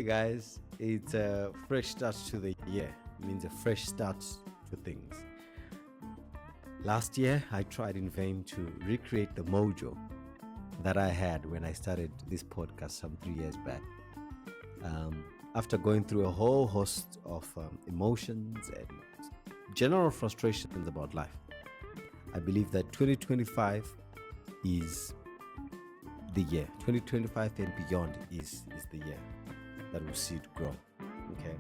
guys. It's a fresh start to the year. It means a fresh start to things. Last year, I tried in vain to recreate the mojo that I had when I started this podcast some 3 years back. Um, After going through a whole host of emotions and general frustrations about life, I believe that 2025 is the year. 2025 and beyond is the year that will see it grow. Okay.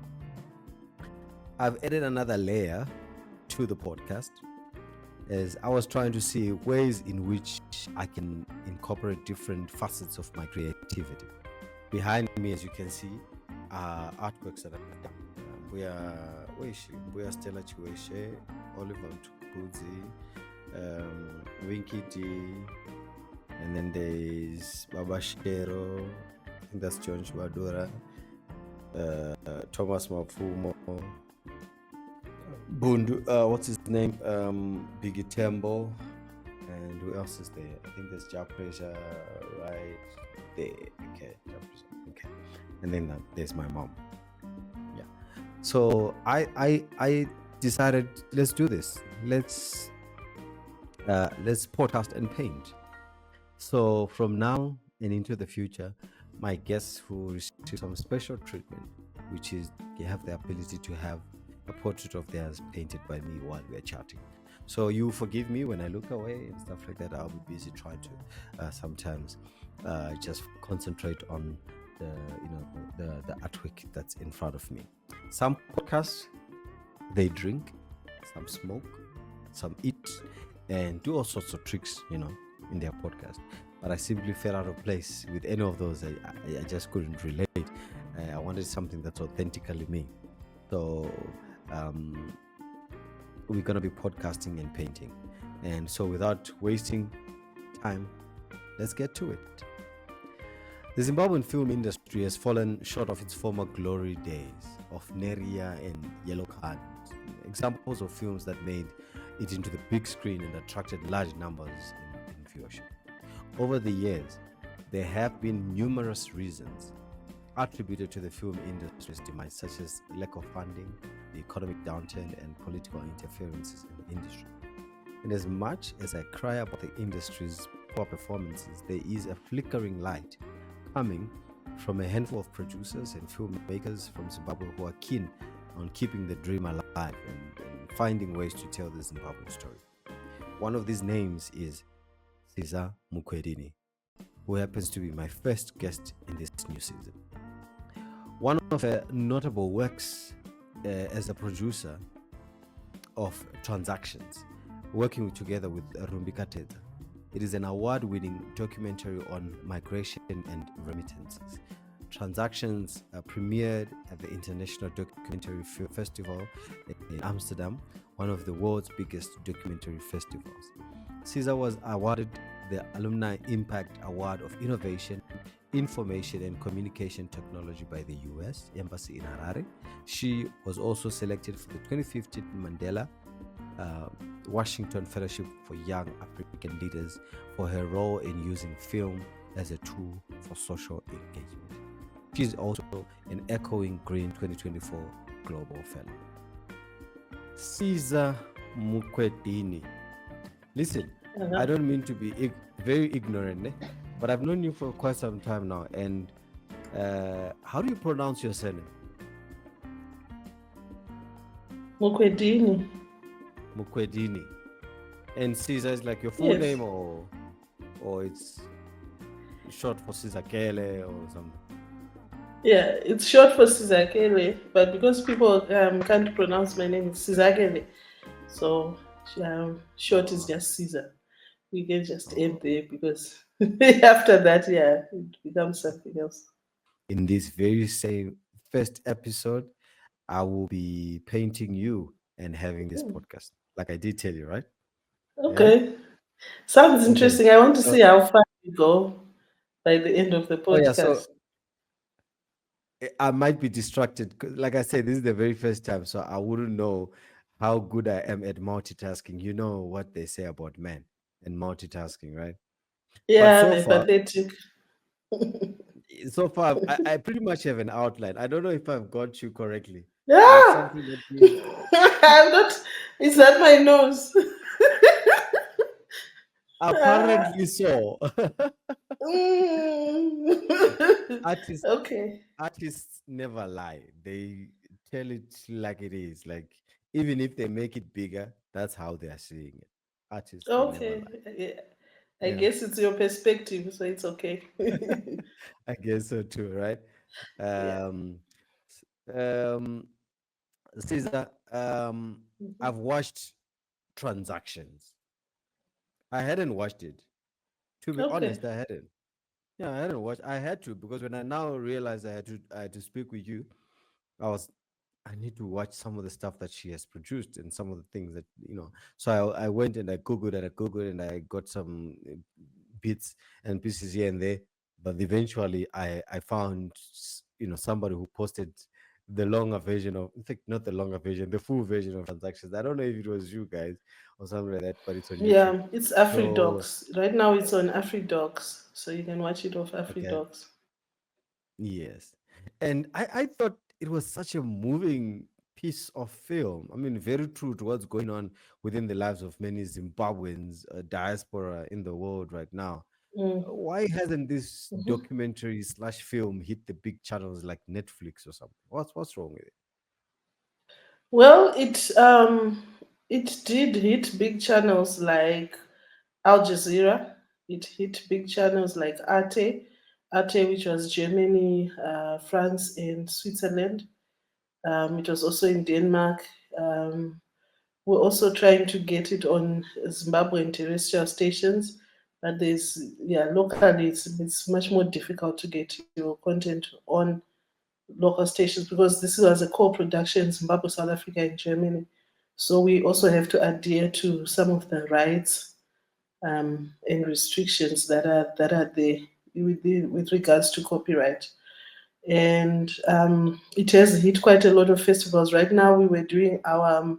I've added another layer to the podcast as I was trying to see ways in which I can incorporate different facets of my creativity. Behind me, as you can see, are artworks that I've done. We are Stella Chiweshe, Oliver Mtukudzi, Winky D, and then there's Baba Shero, I think that's John Shwadora, Thomas Mafumo, Bundu, what's his name? Biggie Tembo, and who else is there? I think there's Japresa right there. Okay, Japresa. Okay, and then there's my mom. Yeah. So I decided, let's do this. Let's podcast and paint. So from now and into the future, my guests will receive some special treatment, which is they have the ability to have a portrait of theirs painted by me while we're chatting. So you forgive me when I look away and stuff like that. I'll be busy trying to sometimes just concentrate on the artwork that's in front of me. Some podcasts they drink, some smoke, some eat, and do all sorts of tricks, in their podcast. But I simply fell out of place with any of those. I just couldn't relate. I wanted something that's authentically me. So we're going to be podcasting and painting. And so without wasting time, let's get to it. The Zimbabwean film industry has fallen short of its former glory days of Neria and Yellow Card, examples of films that made it into the big screen and attracted large numbers in viewership. Over the years, there have been numerous reasons attributed to the film industry's demise, such as lack of funding, the economic downturn, and political interferences in the industry. And as much as I cry about the industry's poor performances, there is a flickering light coming from a handful of producers and filmmakers from Zimbabwe who are keen on keeping the dream alive and finding ways to tell the Zimbabwean story. One of these names is Siza Mukwedini, who happens to be my first guest in this new season. One of her notable works as a producer of Transactions, working together with Rumbika Teta. It is an award-winning documentary on migration and remittances. Transactions premiered at the International Documentary Film Festival in Amsterdam, one of the world's biggest documentary festivals. Siza was awarded the Alumni Impact Award of Innovation, Information and Communication Technology by the US Embassy in Harare. She was also selected for the 2015 Mandela Washington Fellowship for Young African Leaders for her role in using film as a tool for social engagement. She is also an Echoing Green 2024 Global Fellow. Siza Mukwedini. Listen, I don't mean to be very ignorant, but I've known you for quite some time now. And how do you pronounce your surname? Mukwedini. Mukwedini. And Siza is like your full name, or it's short for Sizakele or something? Yeah, it's short for Sizakele, but because people can't pronounce my name, it's Sizakele. So short is just Siza. We can just end there because after that, it becomes something else. In this very same first episode, I will be painting you and having this podcast, like I did tell you, right? Okay. Yeah? Sounds interesting. I want to see how far you go by the end of the podcast. So I might be distracted. Like I said, this is the very first time, so I wouldn't know how good I am at multitasking. You know what they say about men and multitasking, right? Yeah, but so they're pathetic. So far, I pretty much have an outline. I don't know if I've got you correctly. Is that Yeah. something that you I'm not. Is that my nose? Ah, apparently so? artists okay. artists never lie. They tell it like it is. Like even if they make it bigger, that's how they are seeing it. Artists, they never Okay. lie. Yeah. I Yeah. guess it's your perspective, so it's okay. I guess so too, right? Yeah. Um, um, Caesar, Mhm. I've watched Transactions. I hadn't watched it. To be Okay. honest, I hadn't. Yeah, I hadn't watched. I had to because when I now realized I had to speak with you, I was I need to watch some of the stuff that she has produced and some of the things that So I went and I googled and I got some bits and pieces here and there. But eventually, I found somebody who posted the longer version of, in fact, not the longer version, the full version of Transactions. I don't know if it was you guys or something like that, but it's on YouTube. Yeah, it's So AfriDocs. Right now it's on AfriDocs, so you can watch it off okay. AfriDocs. Yes. And I thought it was such a moving piece of film. I mean, very true to what's going on within the lives of many Zimbabweans, diaspora in the world right now. Mm. Why hasn't this Mhm. documentary slash film hit the big channels like Netflix or something? What's wrong with it? Well, it did hit big channels like Al Jazeera. It hit big channels like Arte, which was Germany, France, and Switzerland. It was also in Denmark. Um, we're also trying to get it on Zimbabwean terrestrial stations, but locally it's much more difficult to get your content on local stations because this was a co-production Zimbabwe, South Africa, and Germany. So we also have to adhere to some of the rights and restrictions that are there with regards to copyright. And it has hit quite a lot of festivals. Right now, we were doing our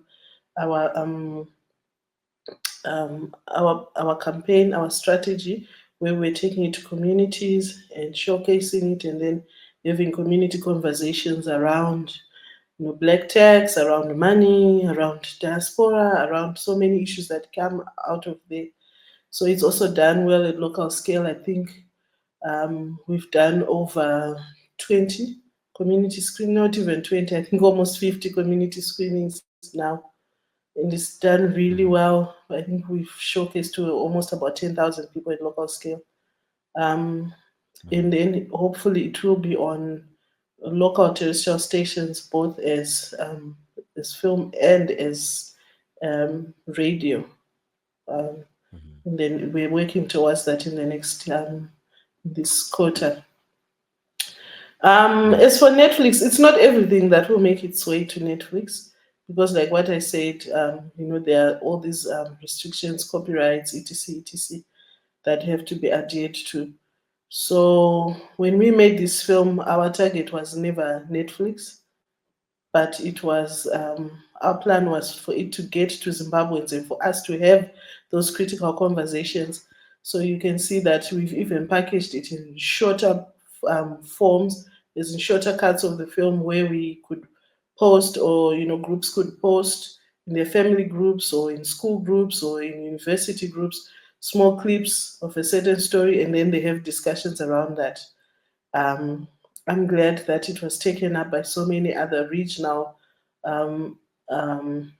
our campaign, our strategy, where we're taking it to communities and showcasing it, and then having community conversations around black tax, around money, around diaspora, around so many issues that come out of there. So it's also done well at local scale. I think we've done over 20 community screenings, not even 20, I think almost 50 community screenings now. And it's done really Mhm, well. I think we've showcased to almost about 10,000 people at local scale. Um, and mhm, then hopefully it will be on local terrestrial stations, both as film and as radio. Um, mhm, and then we're working towards that in the next this quarter. mhm, As for Netflix, it's not everything that will make its way to Netflix because, like what I said, there are all these restrictions, copyrights, etc., etc., that have to be adhered to. So when we made this film, our target was never Netflix, but it was our plan was for it to get to Zimbabweans and for us to have those critical conversations. So you can see that we've even packaged it in shorter forms, as in shorter cuts of the film where we could post, or groups could post in their family groups or in school groups or in university groups, small clips of a certain story, and then they have discussions around that. um, I'm glad that it was taken up by so many other regional um, um,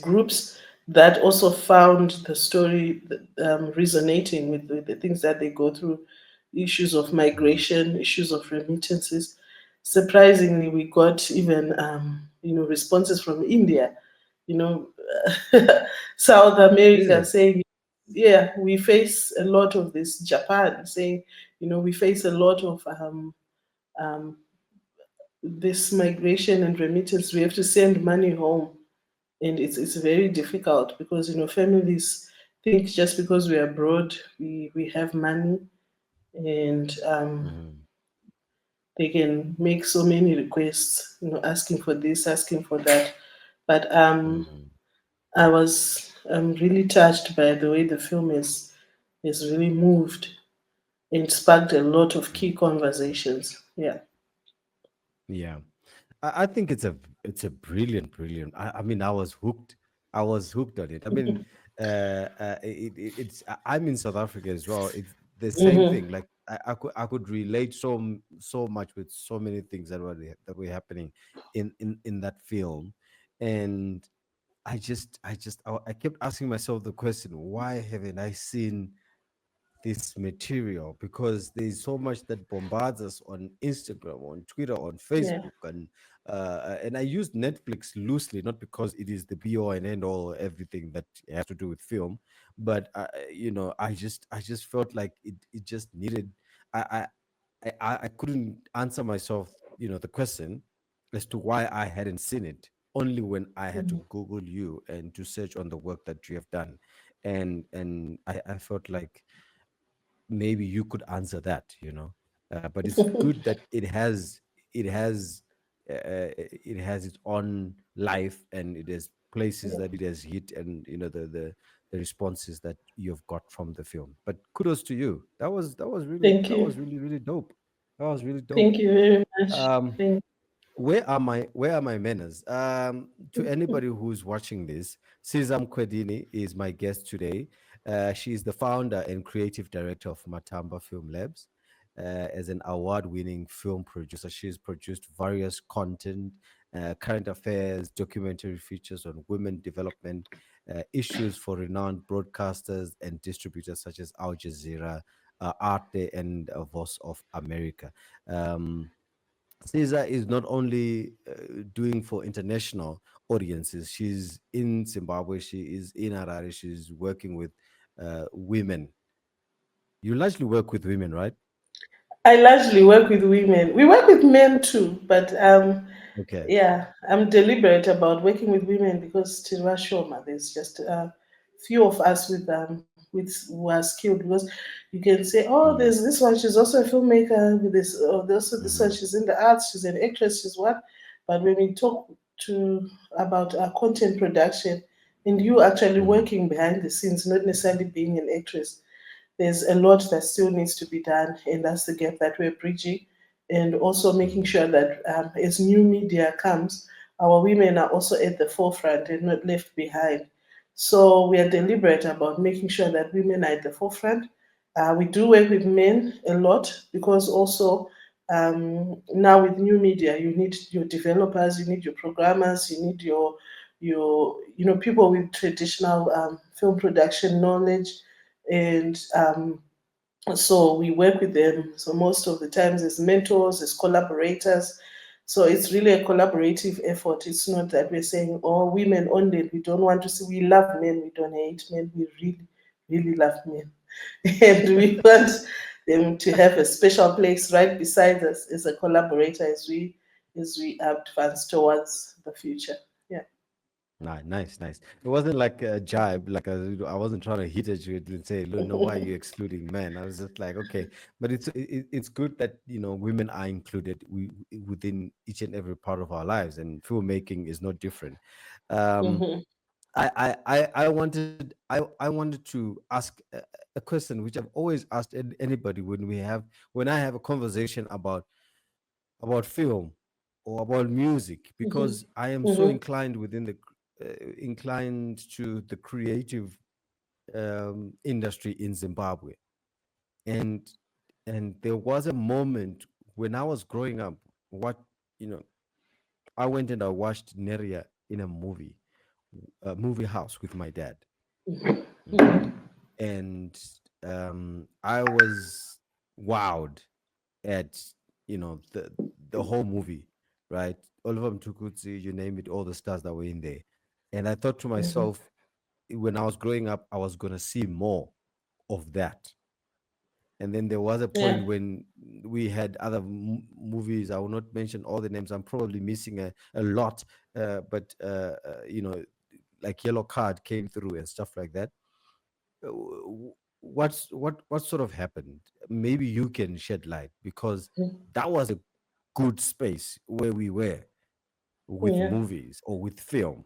groups that also found the story resonating with the things that they go through, issues of mhm. migration, issues of remittances. Surprisingly, we got even responses from India, you know, South America Really? saying, yeah, we face a lot of this. Japan saying, we face a lot of um, this migration and remittance. We have to send money home, and it's very difficult because families think just because we're abroad we have money, and Mhm, they can make so many requests, asking for this, asking for that. But mhm, I was really touched by the way the film is really moved it sparked a lot of key conversations. Yeah. Yeah. I think it's a brilliant, brilliant. I mean, I was hooked. I was hooked on it. I mean, I'm in South Africa as well. It's the same Mm-hmm. thing. Like I could relate so much with so many things that were happening in that film, and I kept asking myself the question, why haven't I seen this material? Because there's so much that bombards us on Instagram, on Twitter, on Yeah. Facebook, and I use Netflix loosely, not because it is the be all and end all everything that has to do with film, but I just felt like it just needed. I I couldn't answer myself, the question as to why I hadn't seen it. Only when I had to Mhm. Google you and to search on the work that you have done, and I felt like maybe you could answer that. But it's good that it has it has its own life, and it has places that it has hit, and the responses that you've got from the film. But kudos to you. Thank That you. was really dope. That was really dope. Thank you very much. um Thank where are my manners? To anybody who's watching this, Siza Mukwedini is my guest today. She is the founder and creative director of Matamba Film Labs. As an award-winning film producer, she has produced various content, current affairs, documentary features on women development, issues for renowned broadcasters and distributors such as Al Jazeera, Arte, and Voice of America. Um, Caesar is not only doing for international audiences, she's in Zimbabwe, she is in Harare, she's working with women. You largely work with women, right? I largely work with women. We work with men too, but Okay. yeah, I'm deliberate about working with women because Tirashoma, there's just a few of us with who are skilled because you can say, oh, Mm, there's this one, she's also a filmmaker with this, oh, there's also this one, hmm. she's in the arts, she's an actress, she's what? But when we talk to about content production and you actually Hmm. working behind the scenes, not necessarily being an actress, there's a lot that still needs to be done, and that's the gap that we're bridging. And also making Hmm. sure that as new media comes, our women are also at the forefront and not left behind. So we are deliberate about making sure that women are at the forefront. We do work with men a lot because also now with new media, you need your developers, you need your programmers, you need your people with traditional film production knowledge and so we work with them. So most of the times as mentors, as collaborators. So it's really a collaborative effort. It's not that we're saying, oh, women only. We don't want to see. We love men. We don't hate men. We really, really love men, and we want them to have a special place right beside us as a collaborator as we advance towards the future. Yeah. Nice, nice. It wasn't like a jibe, like I wasn't trying to hit at you and say, "Look, no, why are you excluding men?" I was just like, okay, but it's good that women are included within each and every part of our lives, and filmmaking is no different. Um, Hmm. I wanted to ask a question which I've always asked anybody when I have a conversation about film or about music, Hmm. because I am so Hmm. inclined to the creative industry in Zimbabwe, and there was a moment when I was growing up. What you know, I went and I watched Neria in a movie house with my dad. Mm. And I was wowed at the whole movie, right? Oliver Mtukudzi, you name it, all the stars that were in there. And I thought to Hmm. myself, when I was growing up, I was gonna see more of that. And then there was a Yeah. point when we had other movies. I will not mention all the names. I'm probably missing a lot, but like Yellow Card came through and stuff like that. What sort of happened? Maybe you can shed light, because that was a good space where we were with Yeah. movies or with film,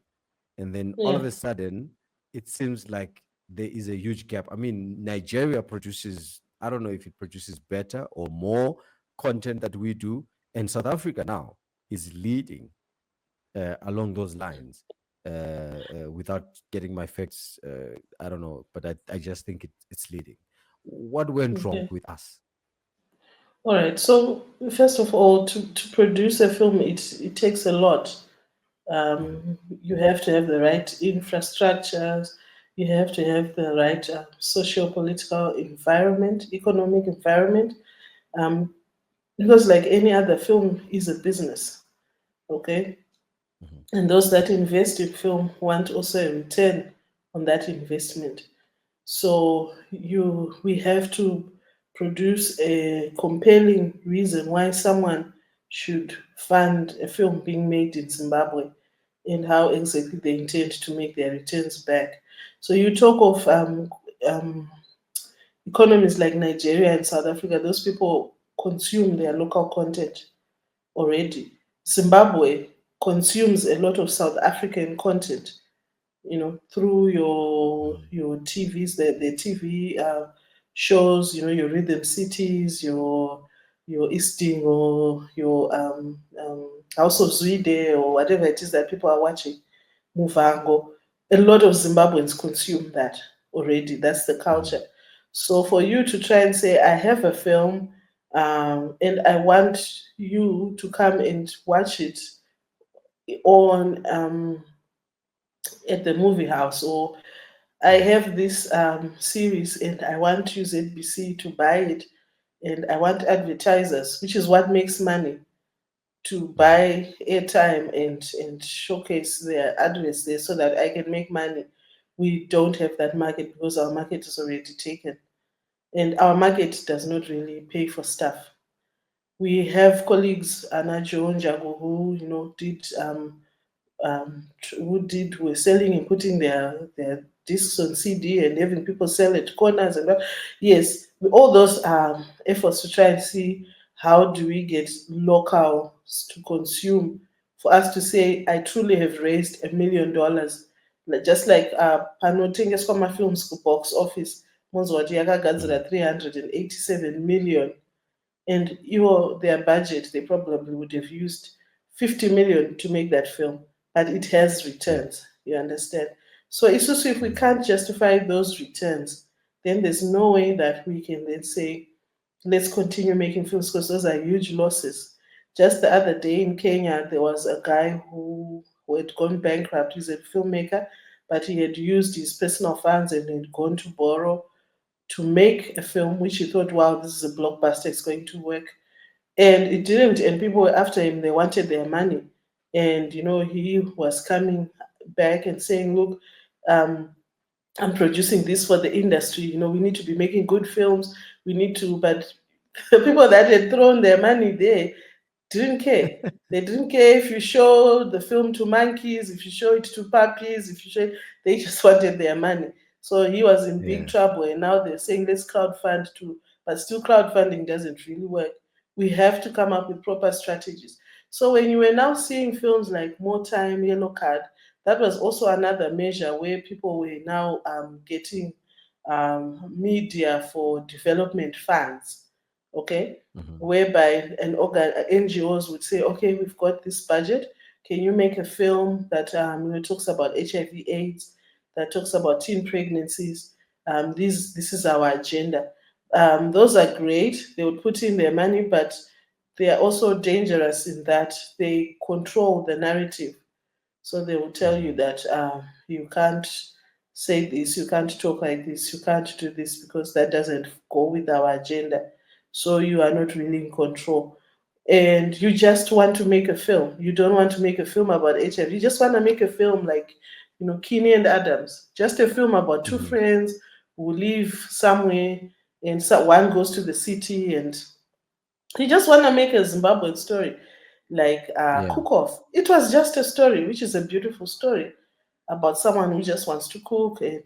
and then all of Yeah. a sudden it seems like there is a huge gap. I mean, Nigeria produces I don't know if it produces better or more content that we do. And South Africa now is leading along those lines. Without getting my facts, I don't know, but I just think it's leading. What went wrong Okay. with us? All right. So first of all, to produce a film, it takes a lot. Mhm, You have to have the right infrastructures. You have to have the right socio-political environment, economic environment, um, because like any other film is a business. Okay, mhm, and those that invest in film want also a return on that investment. So we have to produce a compelling reason why someone should fund a film being made in Zimbabwe and how exactly they intend to make their returns back. So you talk of um, economies like Nigeria and South Africa; those people consume their local content already. Zimbabwe consumes a lot of South African content, through mhm, your TVs, the TV shows, your Rhythm Cities, your Easting, or your House of Zwide, or whatever it is that people are watching, Muvango. A lot of Zimbabweans consume that already. That's the mhm, culture. So for you to try and say, I have a film, and I want you to come and watch it on at the movie house, or I mhm, have this series and I want you ZBC to buy it, and I want advertisers, which is what makes money, to mhm. buy airtime and showcase their adverts there so that I can make money. We don't have that market because our market is already taken, and our market does not really pay for stuff. We have colleagues, Anna Njago, who did were selling and putting their discs on CD and having people sell at corners and that. Yes, all those efforts to try and see how do we get locals to consume, for us to say I truly have raised $1 million. Just like panotengeswa mafilms box office, munzi wati yakagadzira Mhm. 387 million, and their budget, they probably would have used 50 million to make that film, but it has Yeah. returns, you understand? So it's also, if we Mhm, can't justify those returns, then there's no way that we can then say let's continue making films, because those are huge losses. Just the other day in Kenya, there was a guy who had gone bankrupt. He's a filmmaker, but he had used his personal funds and had gone to borrow to make a film which he thought, wow, this is a blockbuster, it's going to work. And it didn't. And people were after him, they wanted their money. And, he was coming back and saying, look, um, I'm producing this for the industry. We need to be making good films. We need to, but the people that had thrown their money there didn't care. They didn't care if you show the film to monkeys, if you show it to puppies, if you show it, they just wanted their money. So he was in big yeah. trouble, and now they're saying let's crowdfund too. But still, crowdfunding doesn't really work. We have to come up with proper strategies. So when you were now seeing films like More Time, Yellow Card, that was also another measure where people were now getting media for development funds. Okay, Mhm, whereby NGOs would say, okay, we've got this budget. Can you make a film that talks about HIV/AIDS, that talks about teen pregnancies? This is our agenda. Those are great. They would put in their money, but they are also dangerous in that they control the narrative. So they will tell you mhm, that you can't say this, you can't talk like this, you can't do this because that doesn't go with our agenda. So you are not really in control. And you just want to make a film. You don't want to make a film about HIV. You just want to make a film like, Kinney and Adams. Just a film about two mhm. friends who live somewhere, and one goes to the city, and you just want to make a Zimbabwean story like Yeah. Cook Off. It was just a story, which is a beautiful story about someone who just wants to cook and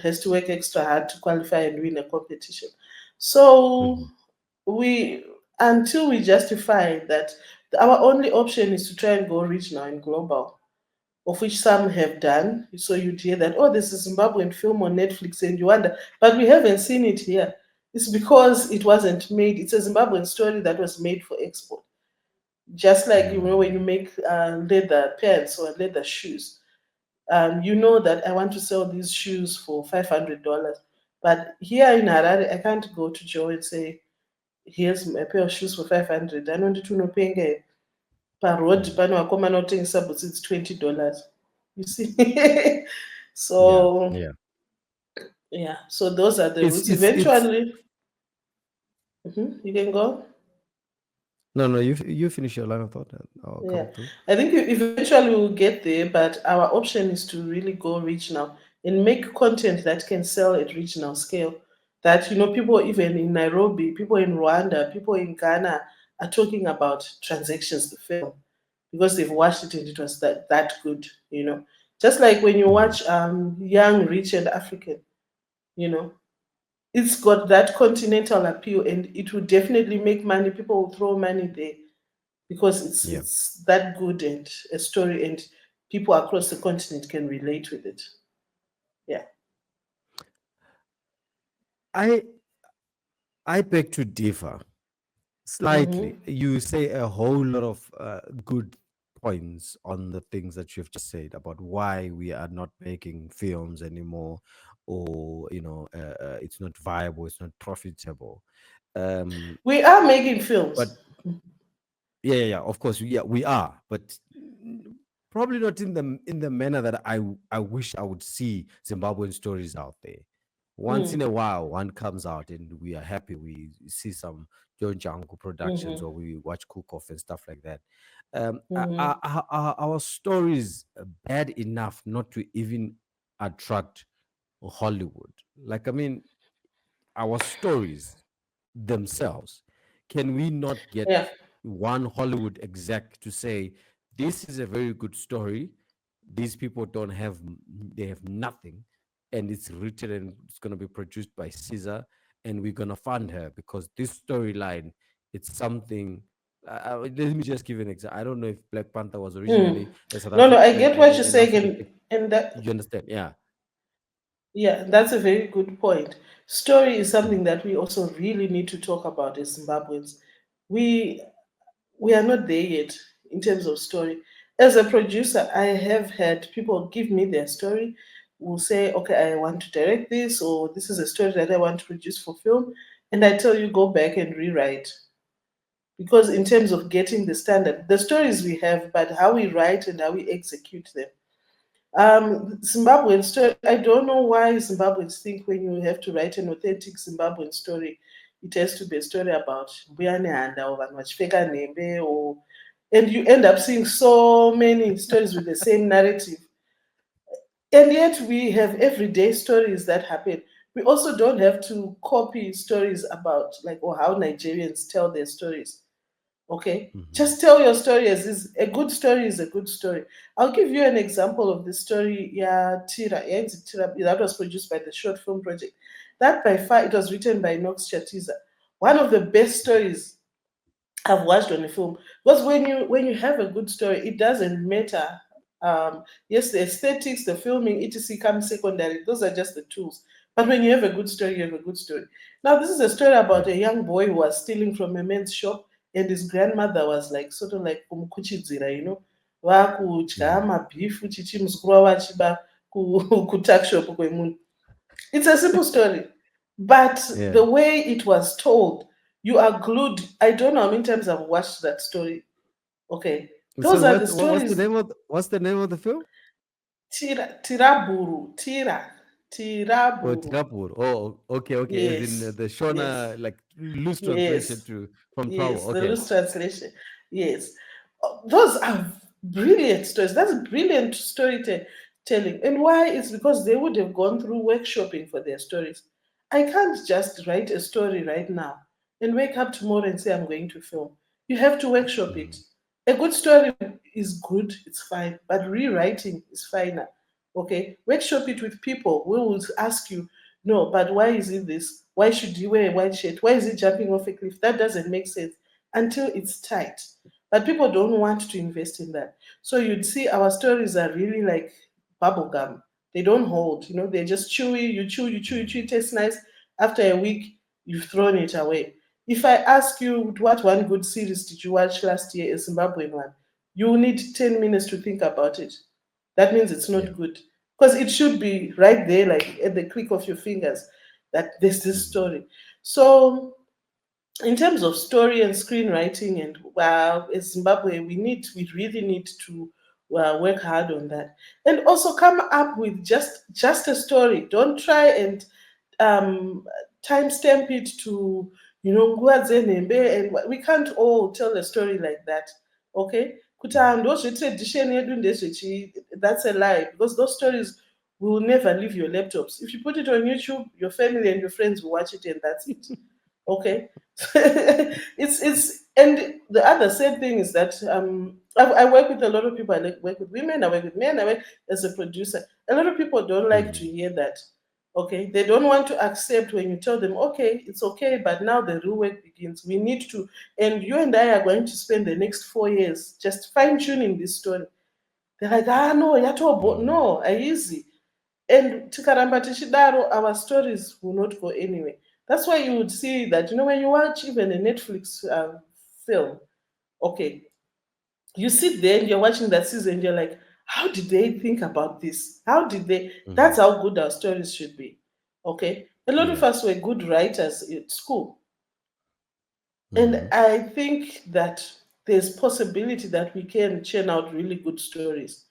has to work extra hard to qualify and win a competition. So Mhm, we until we justify that, our only option is to try and go regional and global, of which some have done. So you'd hear that, oh, this is Zimbabwean film on Netflix, and you wonder, but we haven't seen it here. It's because it wasn't made. It's a Zimbabwean story that was made for export. Just like when you Mm. make leather pants or leather shoes, you know that I want to sell these shoes for $500. But here in Harare, I can't go to Joe and say, "Here's a pair of shoes for 500." I don't need to know paying parodi Mm. pane vakomana otengesa bhutsi it's $20. You see, Yeah, so yeah. yeah, so those are the roots. It's Eventually, you can go. no, no. You finish your line of thought, and I'll Yeah, come through. I think eventually we'll get there, but our option is to really go regional and make content that can sell at regional scale. That people even in Nairobi, people in Rwanda, people in Ghana are talking about Transactions, the film, because they've watched it and it was that good. Just like when you Mm. watch Young, Rich, and African, you know, it's got that continental appeal, and it will definitely make money. People will throw money there because it's Yeah. it's that good and a story, and people across the continent can relate with it. Yeah. I I beg to differ Mm-hmm. slightly. You say a whole lot of good points on the things that you've just said about why we are not making films anymore, or it's not viable, it's not profitable. Um, We are making films. but yeah, yeah, yeah. Of course, yeah, we are, but probably not in the manner that I wish I would see Zimbabwean stories out there. Once in Mm. a while, one comes out, and we are happy. We see some John Janko productions, Mm-hmm. or we watch Cook Off and stuff like that. Mm-hmm. Our stories are bad enough not to even attract Hollywood. Like, I mean, our stories themselves, can we not Yeah. get one Hollywood exec to say, this is a very good story, these people don't have, they have nothing, and it's written and it's going to be produced by Caesar, and we're going to fund her because this storyline, it's something. Let me just give you an example. I don't know if Black Panther was Mm. originally a South No, no, I African, get what you're an saying, African and thing. and that You understand? Yeah. yeah, that's a very good point. Story is Mm. something that we also really need to talk about as Zimbabweans. We we are not there yet in terms of story. As a producer, I have had people give me their story, will say, okay, I want to direct this, or this is a story that I want to produce for film. And I tell you, go back and rewrite. Because in terms of getting the standard, the stories we have, but how we write and how we execute them. Zimbabwean story, I don't know why Zimbabweans think when you have to write an authentic Zimbabwean story, it has to be a story about Mbuyane Handa or vanhu vachipfeka nhembe, or and you end up seeing so many stories with the same narrative. And yet we have everyday stories that happen. We also don't have to copy stories about like or how Nigerians tell their stories. Okay, Hmm. just tell your story as is. A good story is a good story. I'll give you an example of the story. Yeah, Tira. Yeah, it's Tira. That was produced by the Short Film Project. That by far, it was written by Knox Chatiza. One of the best stories I've watched on a film. Because when you have a good story, it doesn't matter. Yes, the aesthetics, the filming, etc. comes secondary. Those are just the tools. But when you have a good story, you have a good story. Now, this is a story about Yeah. a young boy who was stealing from a man's shop, and his grandmother was like sort of like kumukuchidzira. Vakudya Hmm. mabhifu chichi muzukuru wavo achiba kutuckshop kwemunhu. It's a simple story, but Yeah. the way it was told, you are glued. I don't know how many times I've watched that story. Okay, those So are the what's the stories. name of what's the name of the film? Tiraburu, Oh, Tiraburu. Trapur. Oh, okay, okay. As in Yes, the yes. Shona, like loose translation Yes, to from trouble. yes, the Okay. loose translation. Yes, those are brilliant stories. That's brilliant storytelling. And why? It's because they would have gone through workshopping for their stories. I can't just write a story right now and wake up tomorrow and say I'm going to film. You have to workshop it. Mhm. A good story is good, it's fine, but rewriting is finer. Okay, workshop it with people who will ask you, no, but why is it this? Why should you wear a white shirt? Why is it jumping off a cliff? That doesn't make sense until it's tight. But people don't want to invest in that. So you'd see our stories are really like bubble gum. They don't hold, they're just chewy. You chew, you chew, you chew, it tastes nice. After a week, you've thrown it away. If I ask you what one good series did you watch last year, a Zimbabwean one, you need 10 minutes to think about it. That means it's Yeah. not good. Because it should be right there, like at the click of your fingers, that there's this Mhm. story. So in terms of story and screenwriting, and in Zimbabwe, we really need to work hard on that, and also come up with just a story. Don't try and um, timestamp it to nguva dzenhembe, and we can't all tell a story like that. Okay, kuti ndozvetradition yedu ndezvechi, that's a lie, because those stories will never leave your laptops. If you put it on YouTube, your family and your friends will watch it, and that's it. Okay. It's and the other sad thing is that I work with a lot of people. I like work with women, I work with men, I work as a producer. A lot of people don't like to Mhm. hear that. Okay, they don't want to accept when you tell them, okay, it's okay, but now the real work begins. We need to, and you and I are going to spend the next 4 years just fine tuning this story. They're like, ah, no, yatobo, Mhm. no, easy. And tikaramba tichidaro, our stories will not go anywhere. That's why you would see that, when you watch even a Netflix film, okay, you sit there and you're watching that season and you're like, how did they think about this? How did they? That's Mhm. how good our stories should be. Okay, a lot of Yeah. us were good writers at school, and Mhm. I think that there's possibility that we can churn out really good stories,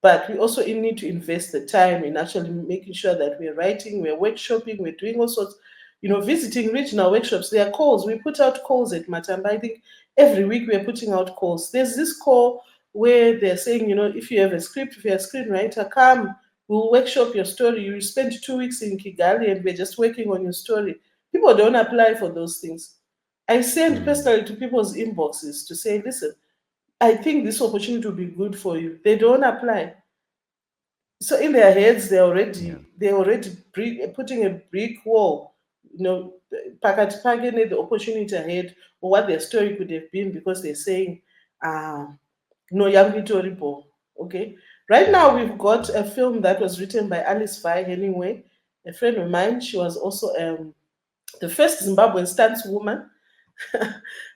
but we also need to invest the time in actually making sure that we're writing, we're workshopping, we're doing all sorts, visiting regional workshops. There are calls. We put out calls at Matamba. I think every week we're putting out calls. There's this call where they're saying, if you have a script, if you're a screenwriter, come, we'll workshop your story. You spend 2 weeks in Kigali and we're just working on your story. People don't apply for those things. I send Mhm. personally to people's inboxes to say, listen, I think this opportunity will be good for you. They don't apply. So in their heads, Yeah. they're already putting a brick wall, pakati pake the opportunity ahead, or what their story could have been, because they're saying, uh, no, young Vitoribo. Okay. Right now, Mhm. we've got Mhm. a film that was written by Alice Vi Hemingway, a friend of mine. She was also the first Zimbabwean stunts woman,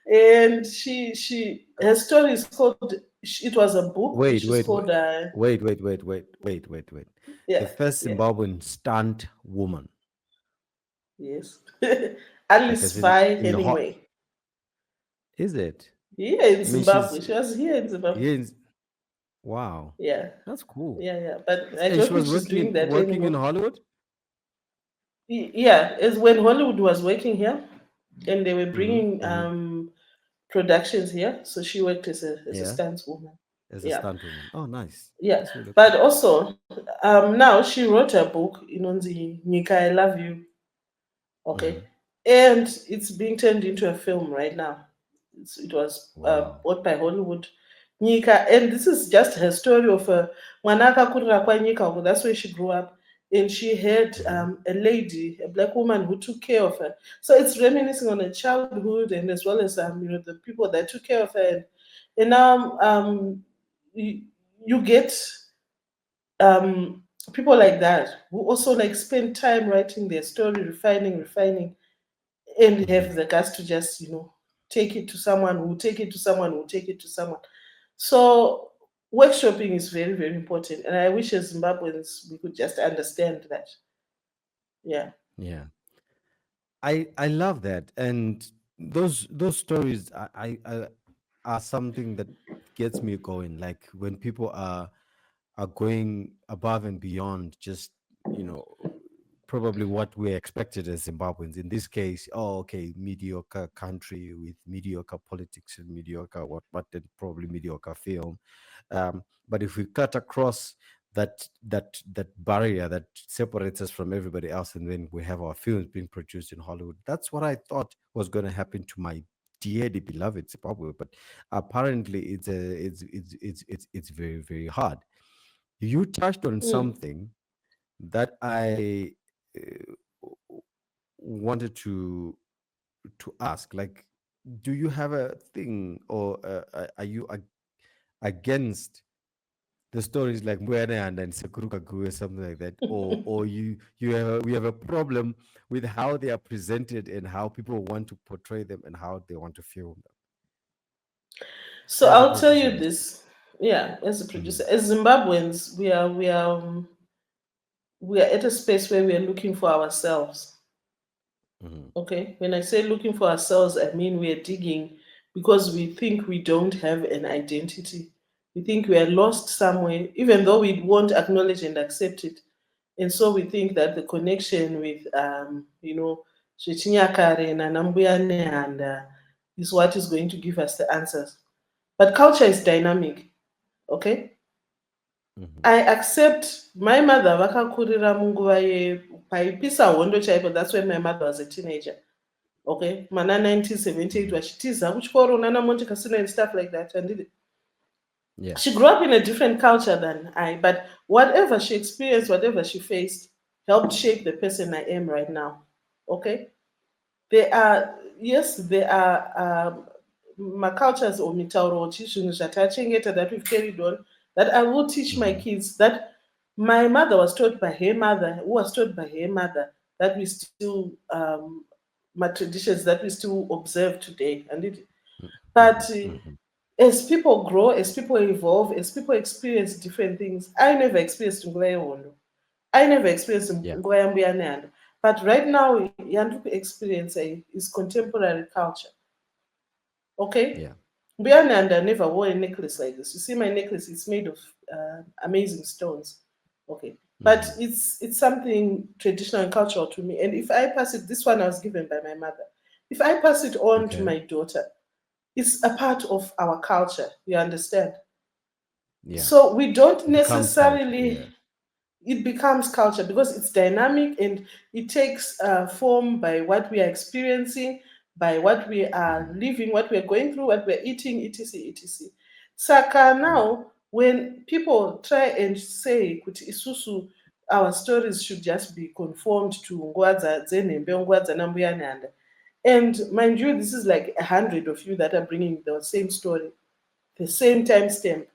and she her story is called. It was a book, which Wait, is wait, called wait. Wait, wait, wait, wait, wait, wait, wait. yeah, The first yeah. Zimbabwean stunt woman, Yes. like Alice as in Vi in the hot, Hemingway. is it? Here in I mean, Zimbabwe. She was here in Zimbabwe. here in, wow, Yeah. that's cool. Yeah, yeah. But I And don't she think was she's doing that working in anymore. Hollywood. Yeah, it's when Hollywood was working here and they were Mm-hmm. bringing Mm-hmm. productions here. So she worked as a Yeah, stunts woman. as a Yeah. stunt woman. Oh, nice. Yeah. That's really cool. But also, now she wrote a book, the Nika I Love You. Mm-hmm. Okay. And it's being turned into a film right now. It was Wow. bought by Hollywood. Nyika, and this is just her story of a mwana akakurira kwanyika uko. That's where she grew up. And she had Mm-hmm. a lady, a black woman who took care of her. So it's reminiscing on her childhood, and as well as the people that took care of her. And now you, you get um, people like that who also like spend time writing their story, refining, and Mm-hmm. have the guts to just take it to someone who take it to someone who take it to someone. So workshopping is very, very important, and I wish as Zimbabweans we could just understand that. Yeah. Yeah. I love that, and those stories are something that gets me going. Like when people are going above and beyond just you know probably what we expected as Zimbabweans. In this case, oh, okay, mediocre country with mediocre politics and mediocre what then probably mediocre film. But if we cut across that barrier that separates us from everybody else, and then we have our films being produced in Hollywood, that's what I thought was going to happen to my dearly beloved Zimbabwe. But apparently, it's very very hard. You touched on Mm, something that I wanted to ask. Like, do you have a thing, or are you against the stories like Mbuyane and Sekurukagu or something like that, or we have a problem with how they are presented and how people want to portray them and how they want to film them So as a I'll tell producer you yourself. this. Yeah, as a Mm-hmm. producer, as Zimbabweans, we are at a space where we are looking for ourselves. Mm-hmm. Okay, when I say looking for ourselves, I mean we are digging because we think we don't have an identity. We think we are lost somewhere, even though we won't acknowledge and accept it. And so we think that the connection with, Zvechinyakare and Anambuyane and is what is going to give us the answers. But culture is dynamic. Okay, Mm-hmm. I accept my mother vakakurira munguva paipisa hondo chaipo. That's when my mother was a teenager. Okay, mana 1978 Mm-hmm. vachitiza kuchikoro nana Monte Cassino and stuff like that. And Yeah. she grew up in a different culture than I, but whatever she experienced, whatever she faced, helped shape the person I am right now. Okay, there are, yes, there are cultures or mitauro zvinhu zvatachengeta that we've carried on, that I will teach my Mm-hmm. kids, that my mother was taught by her mother, who was taught by her mother, that we still my traditions that we still observe today. But Mm-hmm. Mm-hmm. as people grow, as people evolve, as people experience different things, I never experienced nguva yehondo. I never experienced Yeah. nguva yambuya nehanda. But right now, yandiri experience is contemporary culture. Okay? Yeah. Mbuya nehanda never wore a necklace like this. You see my necklace, it's made of amazing stones. Okay. But Mm-hmm. it's something traditional and cultural to me. And if I pass it, this one I was given by my mother. If I pass it on to Okay. my daughter, it's a part of our culture. You understand? Yeah. So we don't It becomes culture. necessarily, Yeah. it becomes culture because it's dynamic and it takes form by what we are experiencing, by what we are Mm-hmm. living, what we are going through, what we are eating, etc. etc. Saka Yeah. now, when people try and say kuti isusu, our stories should just be conformed to nguva dzenembe, nguva dzanambuya nehanda. And mind you, this is like 100 of you that are bringing the same story, the same timestamp.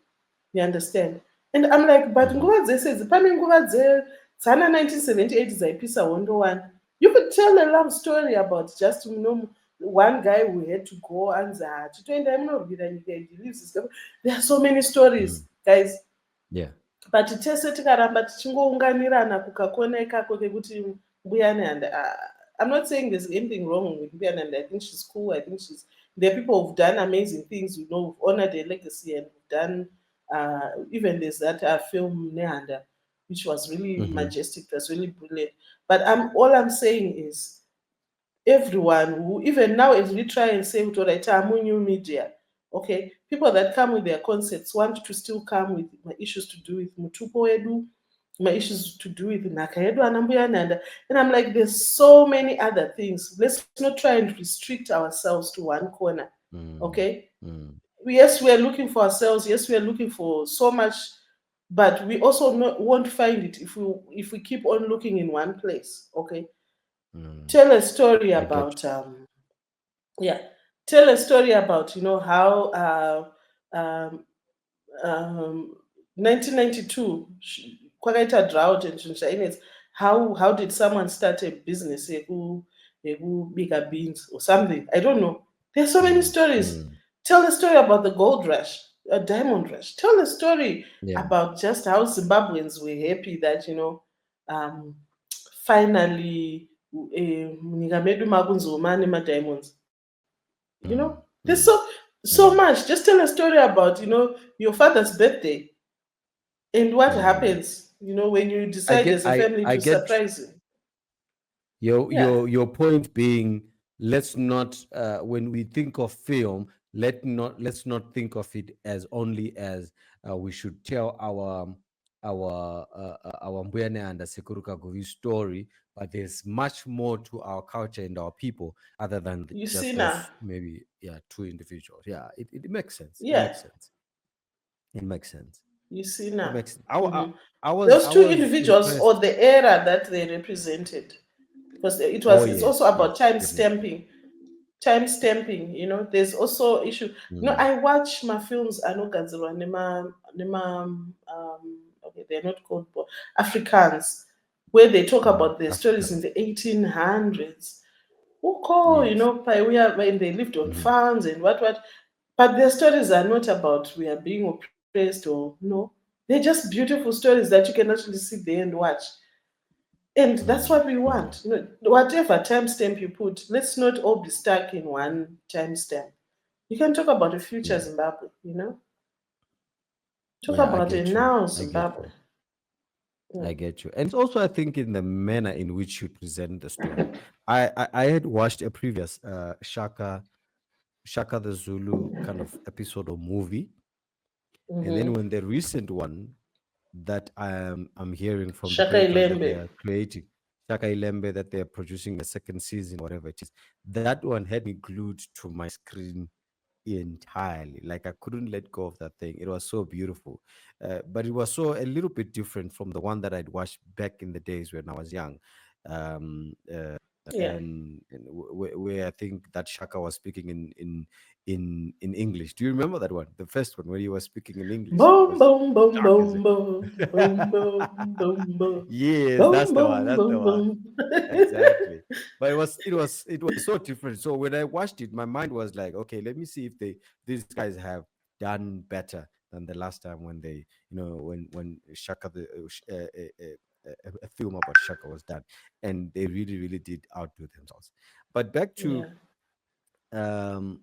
You understand? And I'm like, but Mm-hmm. nguva dzese pane nguva dzana 1978 dzaipisa hondo one. You could tell a love story about just, one guy who had to go and chitoenda munorwira nyika and he leaves his country. There are so many Mm-hmm. stories, guys. Yeah. But tese tikaramba tichingounganirana kukakona ikako kekuti mbuya nehanda, I'm not saying there's anything wrong with mbuya nehanda. I think she's cool. I think there are people who've done amazing things, who've honored their legacy and who've done, even there's that film Nehanda, which was really Mm-hmm. majestic. It was really brilliant. But all I'm saying is, everyone who, even now, as we try and say what I tell new media, okay, people that come with their concepts want to still come with my issues to do with mutupo edu, my issues to do with nakaedu anambuya nanda. And I'm like, there's so many other things. Let's not try and restrict ourselves to one corner. Mm-hmm. Okay, Mm-hmm. yes, we are looking for ourselves, yes, we are looking for so much, but we also won't find it if we keep on looking in one place. Okay, Mm-hmm. tell a story I get about yeah, tell a story about, how um, um, 1992 kwakaita drought and zvinhu zvainetsa. How did someone start a business yekubika beans or something? I don't know. There's so you. many Mm-hmm. stories. Mm-hmm. Tell a story about the gold rush, a diamond rush. Tell a story Yeah. about just how Zimbabweans were happy that, um, finally, munyika medu makunzoma nemadiamonds. Mm-hmm. There's Mm-hmm. so Yeah. much. Just tell a story about, your father's birthday and what Mm. happens, when you I decide get as a family I to get surprise him. Yeah, your point being, let's not when we think of film, let's not think of it as only as we should tell our Mbuyane and Sekuruka Govi story, but there's much more to our culture and our people other than you see just now. those maybe, yeah, two individuals. Yeah, it makes sense. It Yeah, makes sense. It makes sense. you see It now. makes sense. Hmm. I Those two was individuals or impressed. the era that they represented, because Oh it's also yes, about yes, time definitely. stamping. time stamping. There's also issue. Mm. I watch my films anogadzirwa okay, they're not called Africans, where they talk Mm. about their stories in African. the 1800s. Uko, Yes. when they lived on Mhm. farms and what. But their stories are not about we are being oppressed or no. They're just beautiful stories that you can actually sit there and watch. And that's Mm. what we Mm. want. Whatever timestamp you put, let's not all be stuck in one timestamp. You can talk about the future Yeah. Zimbabwe. Talk Yeah, I about a get you. now I get Zimbabwe. you. I Mm. get you. And it's also, I think, in the manner in which you present the story. I had watched a previous Shaka the Zulu kind of episode or movie. And then Mm-hmm. when the recent one that I'm hearing from the Shaka creators that they Ilembe. are creating, Shaka Ilembe, that they are producing a second season, whatever it is, that one had me glued to my screen entirely. Like I couldn't let go of that thing. It was so beautiful, but it was so a little bit different from the one that I'd watched back in the days when I was young. Yeah. And where I think that Shaka was speaking in English. Do you remember that one? The first one where he was speaking in English. It Boom, was boom, boom, dark as boom, boom, boom, boom, boom, boom. yes, that's Boom, the one. boom, That's the boom, one. boom. Exactly. But it was so different. So when I watched it, my mind was like, okay, let me see if these guys have done better than the last time when they, when Shaka a film about Shaka was done, and they really really did outdo themselves. But Yeah. um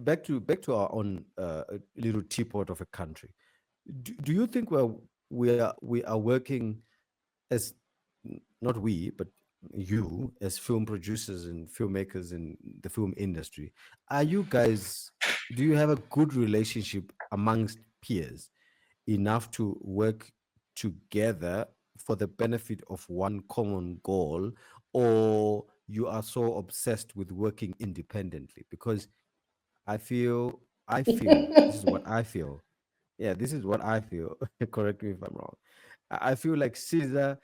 back to our own little teapot of a country. Do you think we are working as not we, but you as film producers and filmmakers in the film industry, are you guys, do you have a good relationship amongst peers enough to work together for the benefit of one common goal, or you are so obsessed with working independently? Because I feel this is what I feel. Yeah, this is what I feel. Correct me if I'm wrong. I feel like Caesar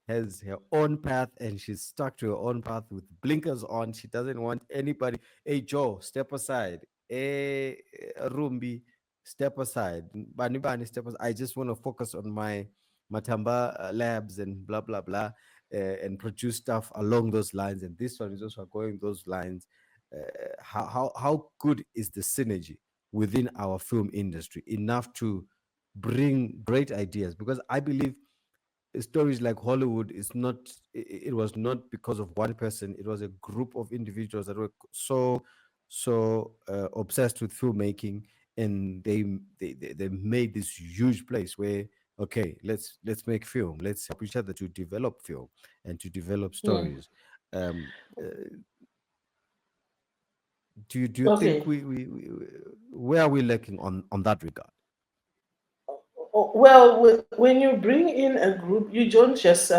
has her own path and she's stuck to her own path with blinkers on. She doesn't want anybody. Hey, Joe, step aside. Hey, Rumbi, step aside. Bani Bani, step aside. I just want to focus on my Matamba labs and blah, blah, blah, and produce stuff along those lines. And this one is also going those lines. How good is the synergy within our film industry enough to bring great ideas? Because I believe stories like Hollywood is not, it was not because of one person. It was a group of individuals that were so obsessed with filmmaking, and they made this huge place where, okay, let's make film, let's help each other to develop film and to develop Mm. stories. um uh, do you think Okay. where are we lacking on that regard? Well, when you bring in a group, you don't just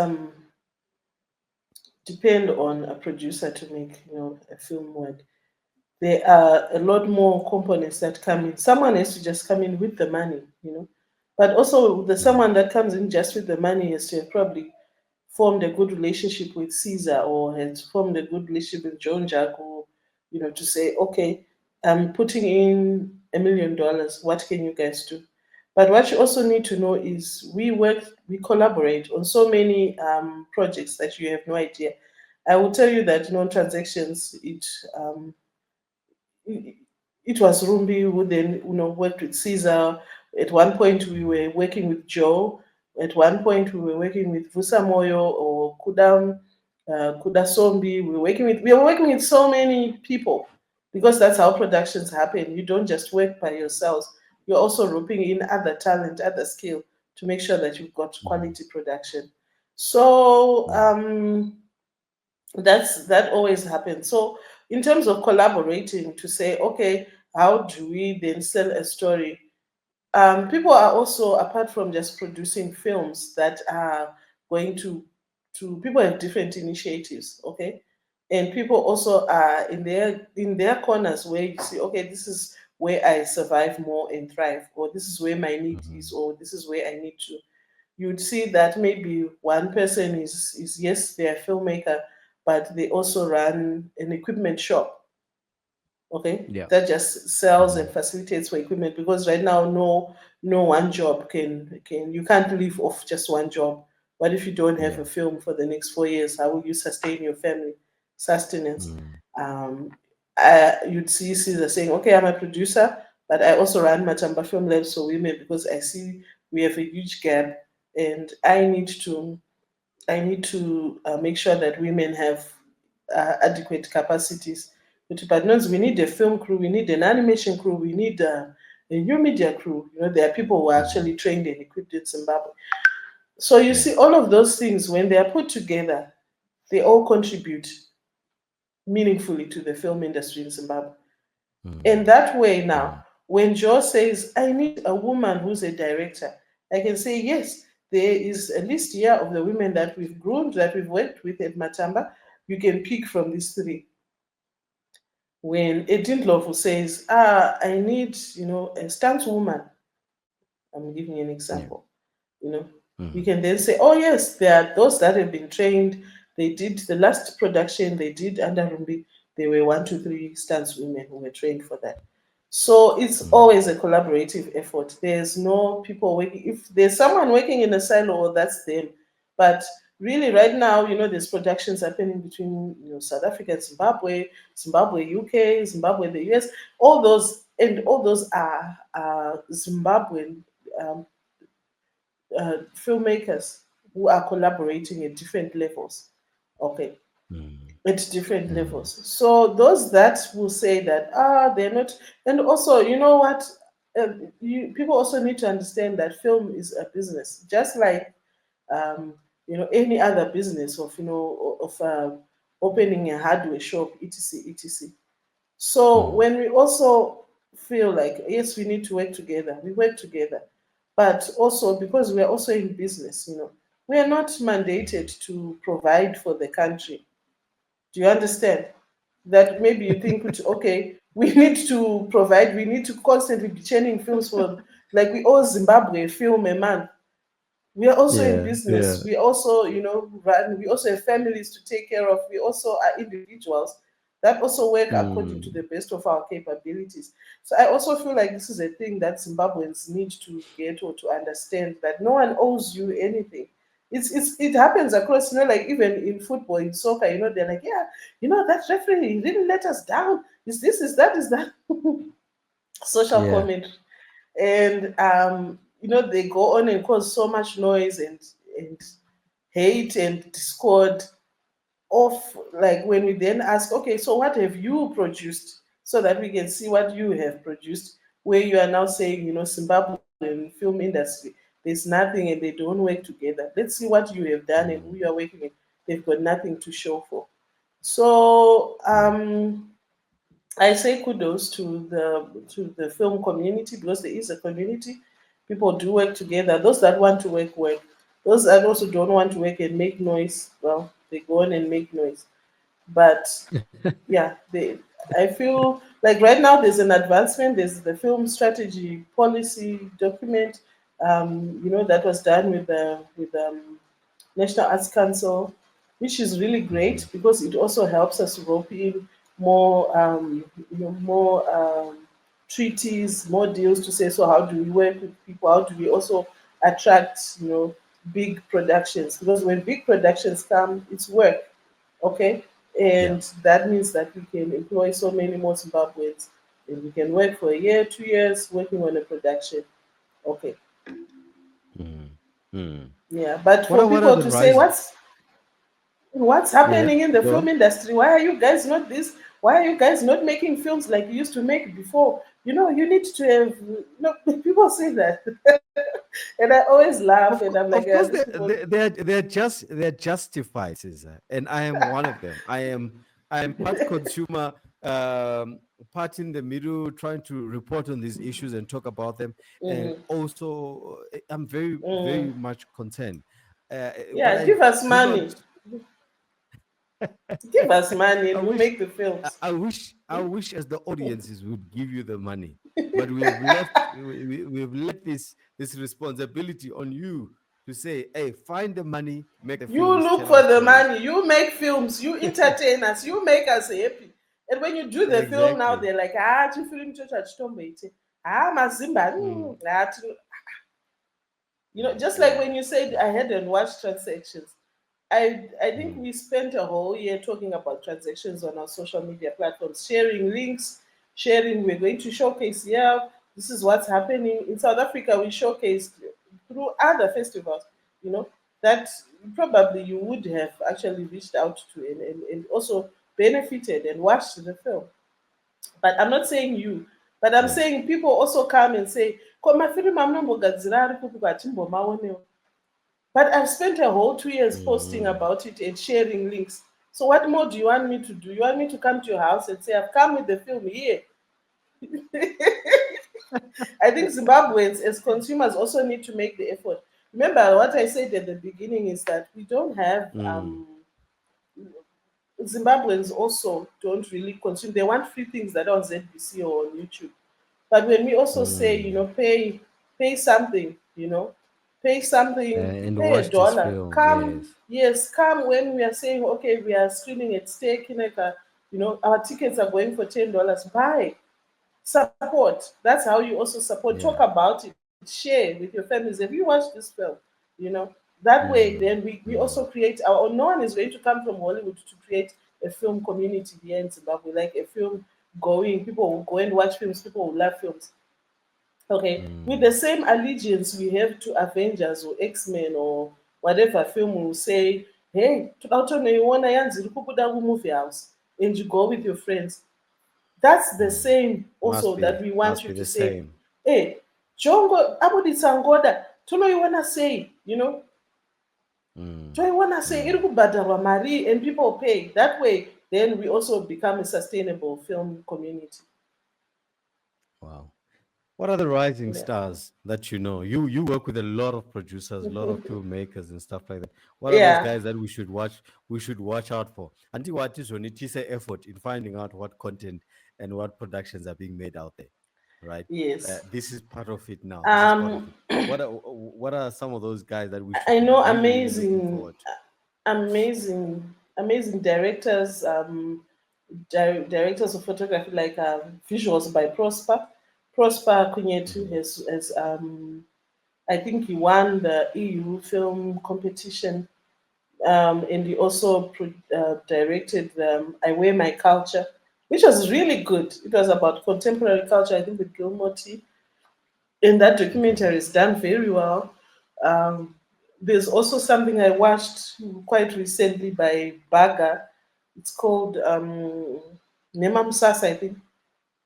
depend on a producer to make a film work. There are a lot more components that come in. Someone has to just come in with the money. But also the Mhm. someone that comes in just with the money has to have probably formed a good relationship with Caesar or has formed a good relationship with John Jack, or to say, okay, I'm putting in $1 million. What can you guys do? But what you also need to know is we collaborate on so many projects that you have no idea. I will tell you that transactions, um, it was Rumbi who then worked with Caesar. At one point we Mhm. were working with Joe. At one point we were working with Vusa Moyo or Kuda Sombi. We were working with so many people because that's how productions happen. You don't just work by yourselves. You're also roping in other talent, other skill to make sure that you've got Mhm. quality production. So Yeah. that always happens. So in terms of collaborating to say, okay, how do we then sell a story? People are also, apart from just producing films that are going to people have different initiatives, okay, and people also are in their corners where you see, okay, this is where I survive more and thrive, or this is where my need is, Mhm. or this is where I need to. You'd see that maybe one person is yes, they're a filmmaker, but they also run an equipment shop. Okay, Yeah. that just sells Mhm. and facilitates for equipment, because right now no one job can you can't live off just one job. What if you don't have Yeah. a film for the next 4 years? How will you sustain your family sustenance? Mm. um you'd see Caesar saying, okay, I'm a producer, but I also run Matamba Film Labs for women, because I see we have a huge gap, and I need to make sure that women have adequate capacities. But no, we need a film crew, we need an animation crew, we need a new media crew. There are people who are Mhm. actually trained and equipped in Zimbabwe. So you Yeah. see, all of those things, when they are put together, they all contribute meaningfully to the film industry in Zimbabwe. In Mm. that way, now, Mm. when Joe says, I need a woman who's a director, I can say, yes, there is a list here of the women that we've groomed, that we've worked with at Matamba. You can pick from these three. When Edin Lofu says, I need, a stunt woman, I'm giving you an Yeah. example, you know, you Mm. can then say, oh, yes, there are those that have been trained. They did the last production, they did under Rumbi. There were 1, 2, 3 stunts women who were trained for that. So it's Mm. always a collaborative effort. There's no people working. If there's someone working in a silo, that's them. But really, right now, there's productions happening between South Africa and Zimbabwe, Zimbabwe, UK, Zimbabwe, the US. All those are Zimbabwean um, filmmakers who are collaborating at different levels. Okay, Mm. at different Mm. levels. So those that will say that they're not, and also you know what, people also need to understand that film is a business, just like um, any other business of opening a hardware shop, etc., etc. So Mm. when we also feel like, yes, we need to work together, we work together. But also, because we are also in business, we are not Mhm. mandated to provide for the country. Do you understand? That maybe you think, okay, we need to provide, we need to constantly be churning films for, like we owe Zimbabwe a film a month. We are also in Yeah. business. Yeah. We also, run. We also have families to take care of. We also are individuals that also work according to Mm. the best of our capabilities. So I also feel like this is a thing that Zimbabweans need to get, or to understand, that no one owes you anything. It happens across, like even in football, in soccer, they're like, yeah, that referee, he didn't let us down. Is this, is that, is that? Social Yeah. comment. And they go on and cause so much noise and hate and discord of, like, when we then ask, okay, so what have you produced, so that we can see what you have produced, where you are now saying, Zimbabwean film industry, there's nothing and they don't work together. Let's see what you have done and who Mm. you are working with. They've got nothing to show for. So Yeah. I say kudos to the film community, because there is a community. People do work together. Those that want to work. Those that also don't want to work and make noise, well, they go on and make noise. But yeah, I feel like right now there's an advancement. There's the film strategy policy document, that was done with National Arts Council, which is really great, Mhm. because it also helps us rope in more treaties, more deals, to say, so how do we work with people? How do we also attract, big productions? Because when big productions come, it's work, okay? Yeah. And that means that we can employ so many more Zimbabweans, and we can work for a year, 2 years, working on a production. Okay, Mm. Mm. yeah. But What for are people the to say, rise? what's Yeah. happening in the Go film on. industry? Why are you guys not this? Why are you guys not making films like you used to make before? You need to have, people say that. And I always laugh, and I'm like, Of yeah, course, these people. they're justified, Caesar, and I am one of them. I am part consumer, part in the middle, trying to report on these issues and talk about them, and Mhm, also I'm very mhm. very much concerned. But Yeah, I give us do not. money. Give us money, I and we'll wish make the films. I wish as the audiences would give you the money, but we have left this responsibility on you to say, hey, find the money, make the You films, look tell for our the stories. money. You make films. You entertain us. You make us happy. And when you do the film now, Exactly. they're like, chifilm chocha chitomboite. Mazimba. Mm. Just like Mm. when you said I hadn't watched Transactions. I think Mm. we spent a whole year talking about transactions on our social media platforms, sharing links, sharing we're going to showcase, yeah, this is what's happening. In South Africa, we showcased through other festivals, you know, that probably you would have actually reached out to and also benefited and watched the film. But I'm not saying you, but I'm Yes. saying people also come and say, "Ko mafilm amunombogadzira ari kupi kwatimbomaonewo." But I've spent a whole 2 years posting Mm. about it and sharing links. So what more do you want me to do? You want me to come to your house and say, I've come with the film here? I think Zimbabweans as consumers also need to make the effort. Remember what I said at the beginning is that we don't have Mm. Zimbabweans also don't really consume. They want free things that are on ZBC or on YouTube. But when we also say, Mm. pay something, pay something, And pay watch this $1. film. Come, Yes. yes, come when we are saying, okay, we are screening at Stake Kineka, our tickets are going for $10. Buy, support. That's how you also support. Talk Yeah. about it, share with your families. Have you watched this film? You know, that way, Mm. then we Mm. also create our own. No one is going to come from Hollywood to create a film community here in Zimbabwe, like a film going. People will go and watch films, people will love films. Okay, with the Mm. same allegiance we have to Avengers or X-Men or whatever film will say, hey, todakutonoiona yanzi iri kubuda kumovie house, and you go with your friends. That's the Mm. same also that we want Must you be to the say, same. hey, jongo abuditsa ngoda tonoiona sei, Mm. toiona sei iri Mm. kubhadharwa mari and people pay. That way, then we also become a sustainable film community. Wow. What are the rising Yeah. stars that you know? You work with a lot of producers, a lot of filmmakers and stuff like that. What are those Yeah. guys that we should watch? We should watch out for. Until what is when it is an effort in finding out what content and what productions are being made out there, right? Yes. This is part of it now. This is part of Um, it. What are some of those guys that we should I be know really really looking forward to? amazing directors, directors of photography like visuals by Prosper Kunyetu Hmm. has I think he won the EU film competition, and he also directed I Wear My Culture, which was really good. It was about contemporary culture, I think, with Gilmore T, and that Okay. documentary is done very well. Um, there's also something I watched quite recently by Baga. It's called Nema Musasa, I think.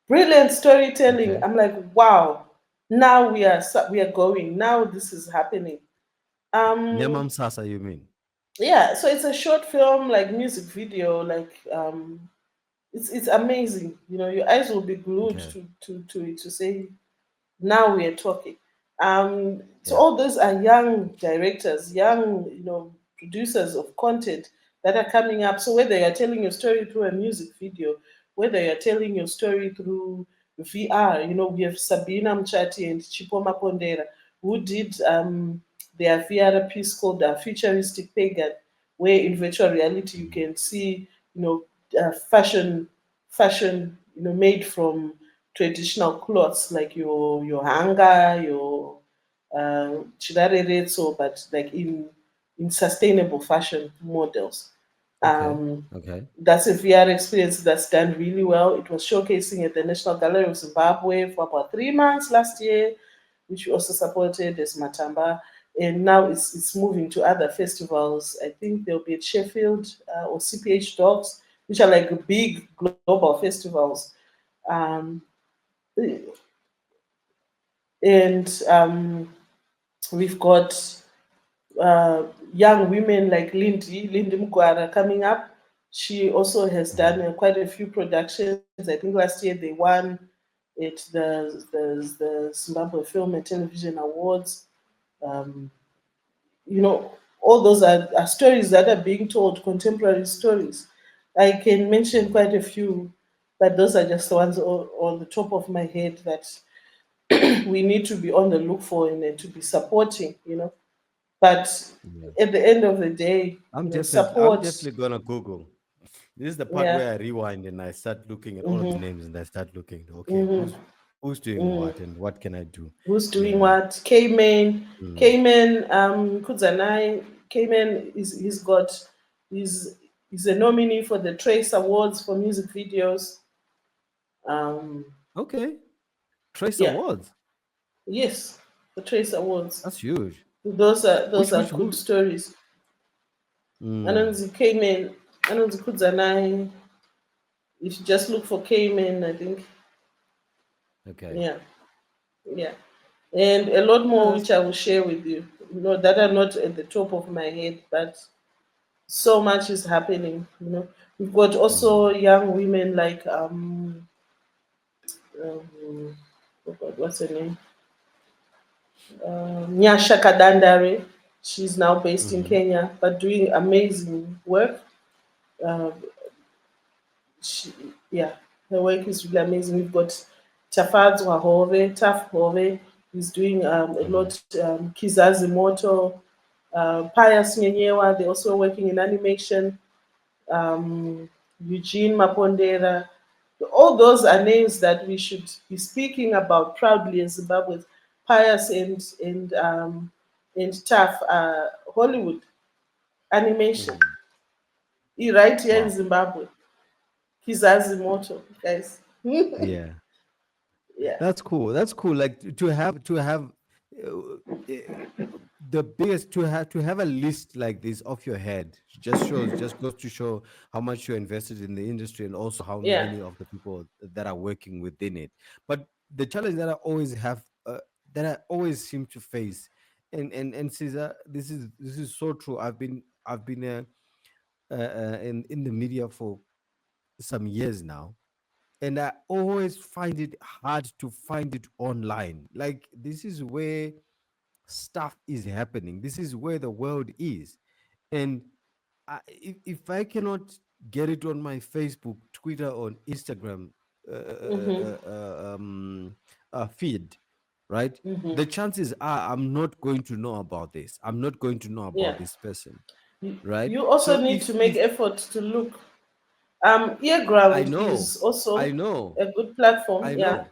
Brilliant storytelling. Okay. I'm like, wow. Now we are going. Now this is happening. Um, Nemam Sasa, you mean? yeah. So it's a short film, like music video, like it's amazing. Your eyes will be glued Okay. to it to say now we are talking. So Yeah. all those are young directors, young, producers of content that are coming up. So whether you're telling your story through a music video, whether you're telling your story through VR, we have Sabina Mchati and Chipoma Pondera who did their VR piece called Futuristic Pagan, where in virtual reality you Mm. can see, fashion, made from traditional clothes like your hanga, your chirareretso, but like in sustainable fashion models. Okay. Um, Okay. that's a VR experience that's done really well. It was showcasing at the National Gallery of Zimbabwe for about 3 months last year, which we also supported as Matamba. And now it's moving to other festivals. I think there'll be at Sheffield or CPH Dogs, which are like big global festivals. Um, and we've got young women like Lindy Mugwara coming up. She also has done Mhm. quite a few productions. I think last year they won at the Zimbabwe Film and Television Awards. Um, all those are stories that are being told, contemporary stories. I can mention Mm. quite a few, but those are just the ones on the top of my head that we need to be on the look for and then to be supporting. But Yeah. at the end of the day, I'm support. definitely gonna Google. This is the part Yeah. where I rewind and I start looking at all of these Mm-hmm. names and I start looking, okay, Mm-hmm. who's doing what and what can I do? Who's doing Yeah. what? Cayman, Mm. Cayman, Kudzanai. Cayman is he's he's a nominee for the Trace Awards for music videos. Um, Okay. Trace yeah, Awards. yes, the Trace Awards. That's huge. Those are Which good who? stories. Mm. Anonzi Cayman, Anonzi Kudzanai. If you just look for Cayman, I think, Okay. yeah, yeah, and a lot Yeah, more which I will share with you. No, that are not at the top of my head, but so much is happening. We've got also mm. young women like oh God, what's her name? Nyasha Kadandare. She's now based in Hmm. Kenya, but doing amazing work. Uh, she, yeah, her work is really amazing. We've got Tafaz Wahove, Taf Hove. He's doing a Hmm. lot. Kizazi Moto, Pius Nyenyewa. They're also working in animation. um, Eugene Mapondera. All those are names that we should be speaking about proudly in Zimbabwe. Pius and Taf, Hollywood animation. Hmm. Right here in Wow. Zimbabwe. Kizazi Moto, guys. Yeah. Yeah. That's cool. That's cool. Like to have uh, eh, the biggest to have a list like this off your head just goes to show how much you're invested in the industry and also how Yeah. many of the people that are working within it. But the challenge that I always have that I always seem to face and Caesar, this is so true. I've been in the media for some years now, and I always find it hard to find it online. Like, this is where stuff is happening. This is where the world is. And if I cannot get it on my Facebook, Twitter, on Instagram Mm-hmm. feed, right? Mm-hmm. The chances are I'm not going to know about this. I'm not going to know Yeah. about this person, You, right? you also So need to make if effort to look. I Earground know, is I also know, a good platform. I Yeah.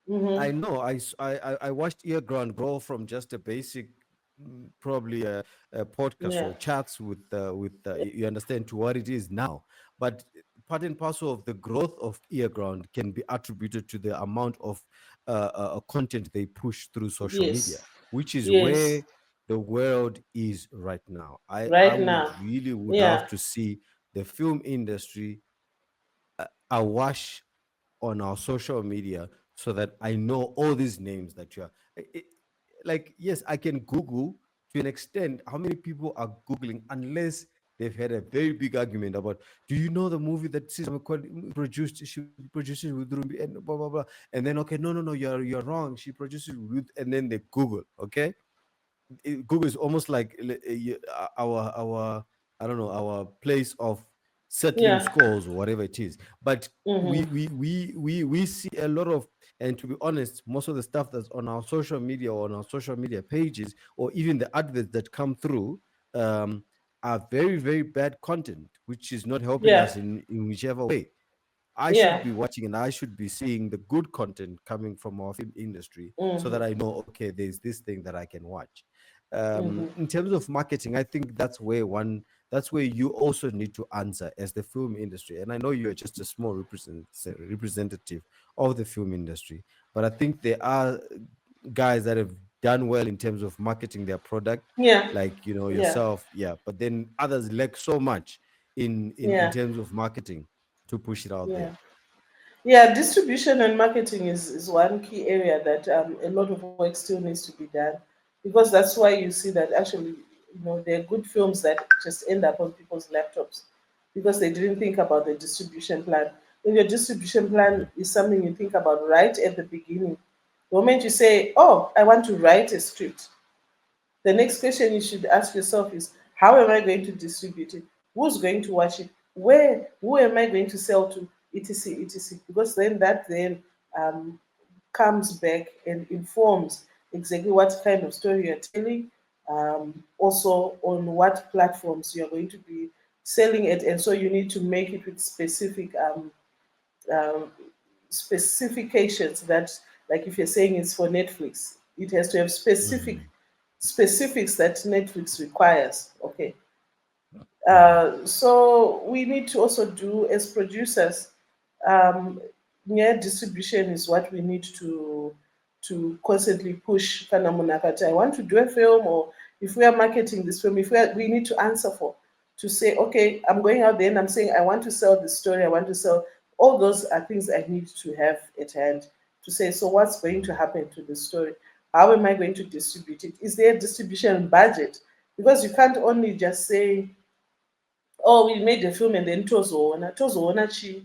know. Mm-hmm. I know. I watched Earground grow from just a basic, probably a podcast Yeah. or chats with you understand, to what it is now. But part and parcel of the growth of Earground can be attributed to the amount of content they push through social media, Yes. which is Yes. where the world is right now. I Right would now. really would love Yeah. to see the film industry awash on our social media so that I know all these names that you are. Like, yes, I can Google to an extent how many people are Googling unless they've had a very big argument about, do you know the movie that Siza Mukwedini produced? She produced it with Rumbi and blah blah blah. And then, okay, no, you're wrong. She produced it with, and then they Google, okay? Google is almost like our I don't know, our place of settling Yeah. scores or whatever it is. But Mm-hmm. we see a lot of, and to be honest, most of the stuff that's on our social media or on our social media pages or even the adverts that come through um, are very very bad content, which is not helping Yeah. us in whichever way. I should Yeah. be watching and I should be seeing the good content coming from our film industry so that Mm-hmm. I know, okay, there's this thing that I can watch. Mm-hmm. In terms of marketing, I think that's where you also need to answer as the film industry. And I know you're just a small representative of the film industry, but I think there are guys that have done well in terms of marketing their product, Yeah. like Yeah. yourself, yeah. But then others lack so much in Yeah. terms of marketing to push it out there. Yeah. Yeah, distribution and marketing is one key area that a lot of work still needs to be done, because that's why you see that actually, there are good films that just end up on people's laptops because they didn't think about the distribution plan. And your distribution plan Mhm. is something you think about right at the beginning. The moment you say, "Oh, I want to write a script," the next question you should ask yourself is, how am I going to distribute it? Who's going to watch it? Where? Who am I going to sell to? Etc. Etc. Because then um, comes back and informs exactly what kind of story you're telling. Also, on what platforms you're going to be selling it, and so you need to make it with specific um, specifications that, like if you're saying it's for Netflix, it has to have Mm-hmm. specifics that Netflix requires. Okay. Mm-hmm. So we need to also do as producers. Um, Near distribution is what we need to constantly push. Kana munhu akati, I want to do a film, or if we are marketing this film, we need to answer for, to say, okay, I'm going out there and I'm saying I want to sell this story. I want to sell. All those are things I need to have at hand to say. So what's going to happen to the story? How am I going to distribute it? Is there a distribution budget? Because you can't only just say, oh, we made a film and then tozoona chi.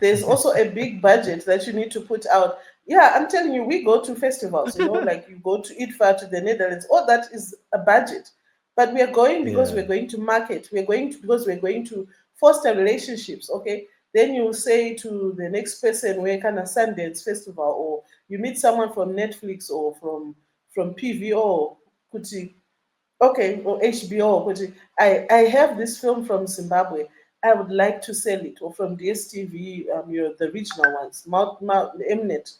There's also a big budget that you need to put out. Yeah, I'm telling you, we go to festivals, like you go to ITFA, to the Netherlands. All that is a budget. But we are going because Yeah. we're going to market. We're going to because we're going to foster relationships. Okay. Then you say to the next person, we're kind of Sundance Festival, or you meet someone from Netflix or from PVO, kuti, okay, or HBO, I have this film from Zimbabwe. I would like to sell it, or from DSTV, the regional ones, Mnet.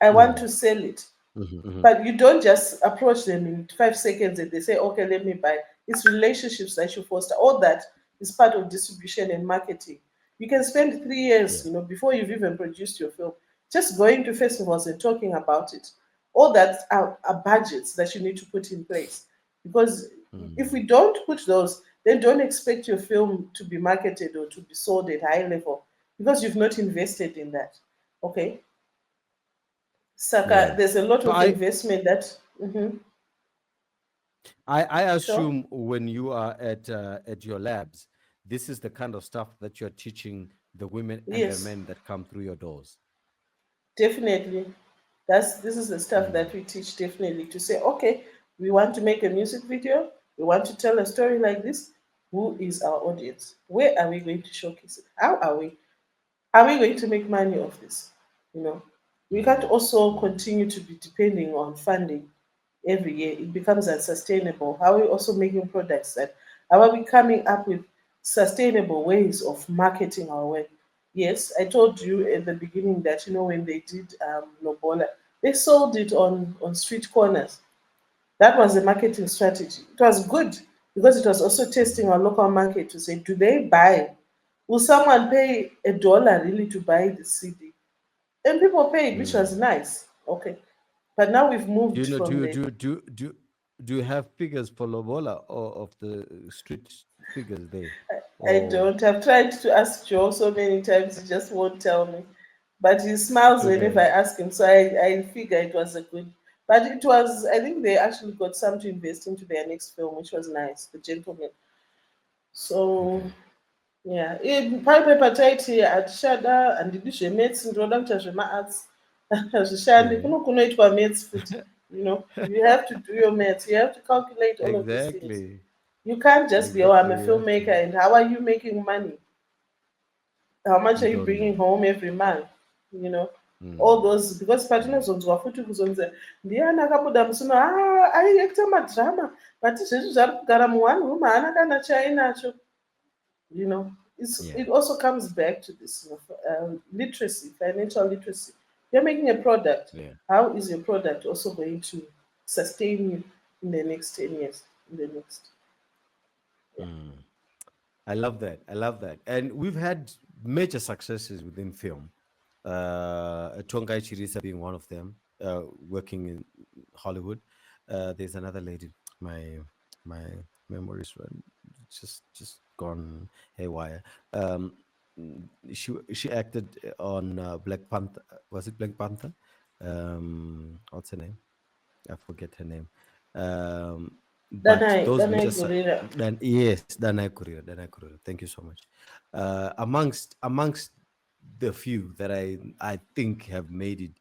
I want Mm-hmm. to sell it. Mm-hmm. But you don't just approach them in 5 seconds and they say, okay, let me buy. It's relationships that you foster. All that is part of distribution and marketing. You can spend 3 years, Yeah. before you've even produced your film, just going to festivals and talking about it. All that are budgets that you need to put in place. Because if we Mm. don't put those, then don't expect your film to be marketed or to be sold at high level, because you've not invested in that. Okay. Saka, Yeah. there's a lot So of investment that. I Sure. assume when you are at your labs, this is the kind of stuff that you're teaching the women and the Yes, men that come through your doors. definitely. This is the stuff that Mm. we teach, definitely, to say, okay, we want to make a music video, we want to tell a story like this. Who is our audience? Where are we going to showcase it? How are we? Are we going to make money off this? You know, we can't Mm. also Mm. continue to be depending on funding every year. It becomes unsustainable. How are we also making products that, how are we coming up with sustainable ways of marketing our work? Yes, I told you at the beginning that, when they did Lobola, they sold it on street corners. That was the marketing strategy. It was good because it was also testing Mhm. our local market to say, do they buy? Will someone pay $1 really to buy the CD? And people paid, which was Mm. nice. Okay. But now we've Do moved you know? Do from you there. do you- do you- do you- do you have figures for Lobola or of the street figures there? I Oh, don't. I've tried to ask Joe so many times, he just won't tell me. But he smiles whenever I okay, ask him, so I figure it was a good. But it was, I think they actually got some to invest into their next film, which was nice, The Gentleman. So, okay, yeah. Paipepa taiti hatishada, handidi zvemaths, ndinoda kuita zvemaarts. Hazvishandi, yeah, kunoitwa maths futi. You have to do your maths, you have to calculate all of these things. exactly, You can't just be, oh, I'm exactly. a You have filmmaker, to. and how are you making money? How much You are you don't bringing know. home every month? You know, all Mm. those, because Mm. patinozonzwa futi kuzonzi ndiani akabuda musuno aiekta madhirama but zvezvi zvari kugara mu1 room haana kana chainacho. Yeah. It also comes back to this, literacy, financial literacy. You're making a product. Yeah. How is your product also going to sustain you in the next 10 years? In the next, Mm. I love that. I love that. And we've had major successes within film. Tongai Chirisa being one of them, working in Hollywood. There's another lady. My memories were just gone haywire. She acted on Black Panther. Was it Black Panther? What's her name? I forget her name. But those Danai major Gurira. then yes, Danai Kurira, Danai Kurira. Thank you so much. Amongst the few that I think have made it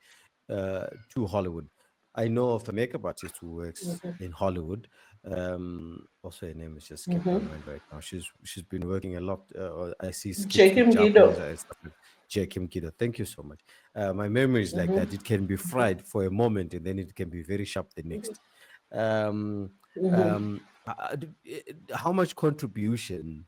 to Hollywood, I know of a makeup artist who works in Hollywood. Also, her name is just skipped my Mm-hmm. mind right now. She's been working a lot. I see skits with Jakim Gido. Japanese and stuff like J. Kim Kido. Thank you so much. My memory is like Mm-hmm. that. It can be fried for a moment and then it can be very sharp the next. Um, Mhm. How much contribution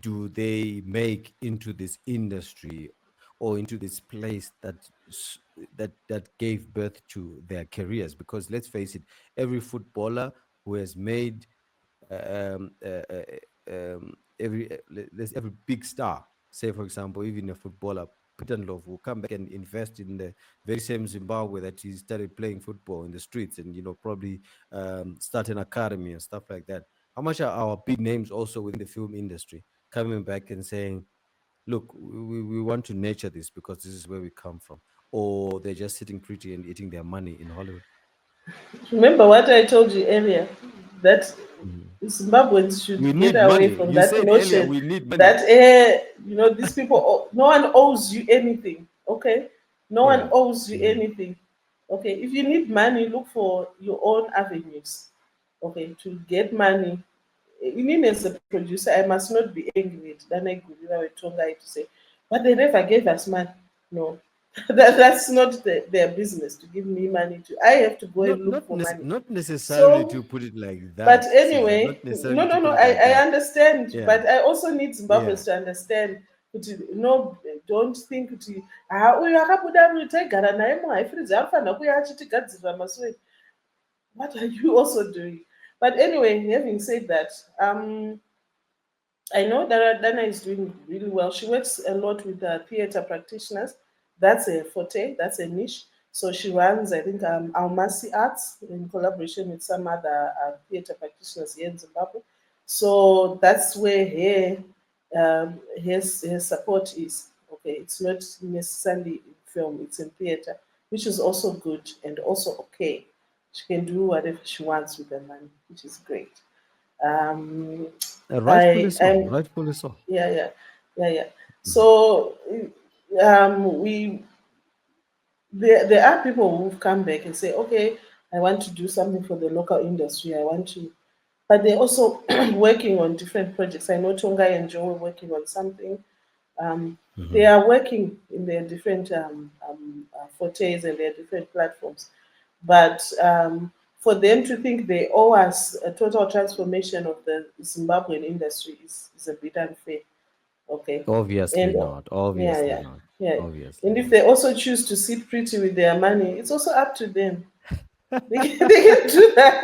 do they make into this industry or into this place that gave birth to their careers? Because let's face it, every footballer who has made um, uh, uh, every big star, say for example, even a footballer, Peter Love, will come back and invest in the very same Zimbabwe that he started playing football in the streets, and probably start an academy and stuff like that. How much are our big names also within the film industry coming back and saying, look, we want to nurture this because this is where we come from, or they're just sitting pretty and eating their money in Hollywood? Remember what I told you earlier, that Mhm. Zimbabweans We should get need away money. from You that said earlier notion we need money. that these people, no one owes you anything. Okay, no one Yeah. owes you Mhm. anything. Okay, if you need money, look for your own avenues. Okay, to get money, even as a producer, I must not be angry at Dana Gurira with Tongai to say, but they never gave us money. No, that's not their business to give me money. To I have to go and look for money. Not necessarily So, to put it like but that, Caesar. anyway, Not no, necessarily no, to no. put it like I that. understand, Yeah. but I also need Yeah. Zimbabweans to understand. Kuti no, don't think kuti uyu akabuda taigara naye muhaifridzi anofanira kuuya achitigadzirira maswedi. What are you also doing? But anyway, having said that, I know that Dana is doing really well. She works a lot with theater practitioners. That's a forte, that's a niche. So she runs, I think, Almasi Arts in collaboration with some other theater practitioners here in Zimbabwe. So that's where her support is. Okay, it's not necessarily in film, it's in theater, which is also good and also okay. She can do whatever she wants with the money, which is great. Um, Rightfully so. I'm Rightfully so. yeah, yeah, yeah, yeah. Mhm. So we there are people who've come back and say, okay, I want to do something for the local industry. I want to, but they're also working on different projects. I know Tonga and Joe are working on something. Um, they Mhm. are working in their different fortes and their different platforms. But for them to think they owe us a total transformation of the Zimbabwean industry is a bit unfair. Okay. Obviously And not. yeah, Obviously yeah, not. yeah. Obviously And if not. they also choose to sit pretty with their money, it's also up to them. They can do that.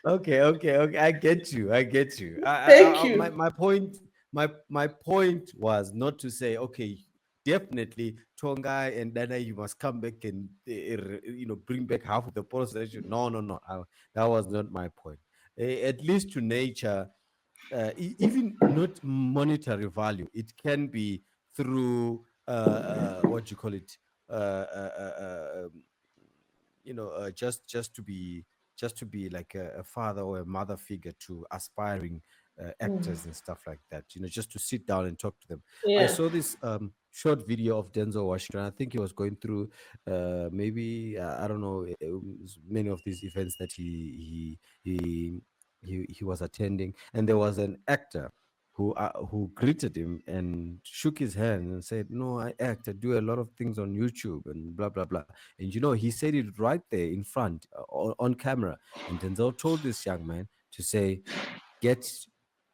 Okay. I get you. I get you. Thank you. My point. My point was not to say, okay, definitely Tongai and Dana, you must come back and bring back half of the population. No, no, no. That was not my point. At least to nature, even not monetary value, it can be through what you call it, uh, uh, uh, uh, um, just to be like a father or a mother figure to aspiring actors and stuff like that, just to sit down and talk to them. I Yeah. saw this short video of Denzel Washington. I think he was going through maybe I don't know, many of these events that he was attending, and there was an actor who greeted him and shook his hand and said, "No, I act. I do a lot of things on YouTube and blah blah blah." And he said it right there in front, on camera. And Denzel told this young man to say, "Get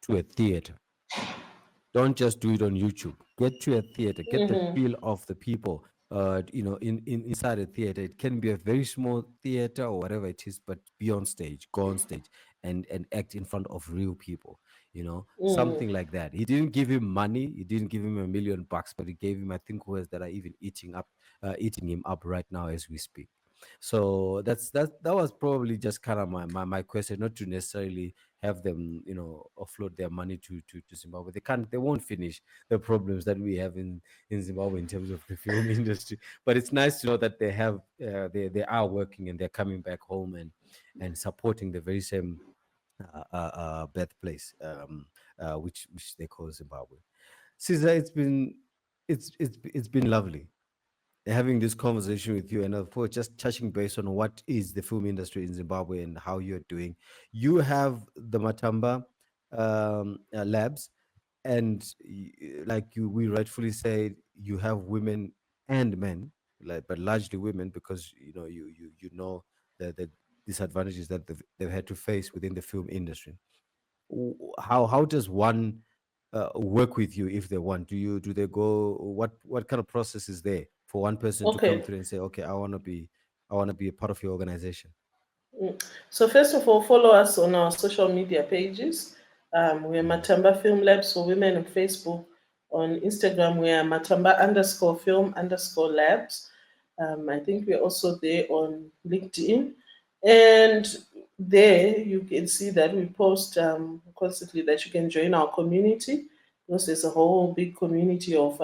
to a theater. Don't just do it on YouTube. Get to a theater. Get the Mm-hmm. feel of the people. Inside a theater, it can be a very small theater or whatever it is, but be on stage, go on stage, and act in front of real people. Mm. Something like that. He didn't give him money. He didn't give him $1 million, but he gave him, I think, words that are even eating him up right now as we speak. So that was probably just kind of my question, not to necessarily have them, offload their money to Zimbabwe. They won't finish the problems that we have in Zimbabwe in terms of the film industry. But it's nice to know that they are working and they're coming back home and supporting the very same birthplace, which they call Zimbabwe. Caesar, it's been lovely having this conversation with you, and for just touching base on what is the film industry in Zimbabwe and how you're doing. You have the Matamba labs, and like we rightfully said, you have women and men, like, but largely women, because you know the disadvantages that they've had to face within the film industry. How does one work with you if they want? Do they go? What kind of process is there for one person to come Okay. through and say, okay, I want to be a part of your organization? So first of all, follow us on our social media pages. We're Mhm. Matamba Film Labs for Women on Facebook. On Instagram, we are Matamba underscore film underscore labs. I think we're also there on LinkedIn. And there you can see that we post constantly that you can join our community, because there's a whole big community of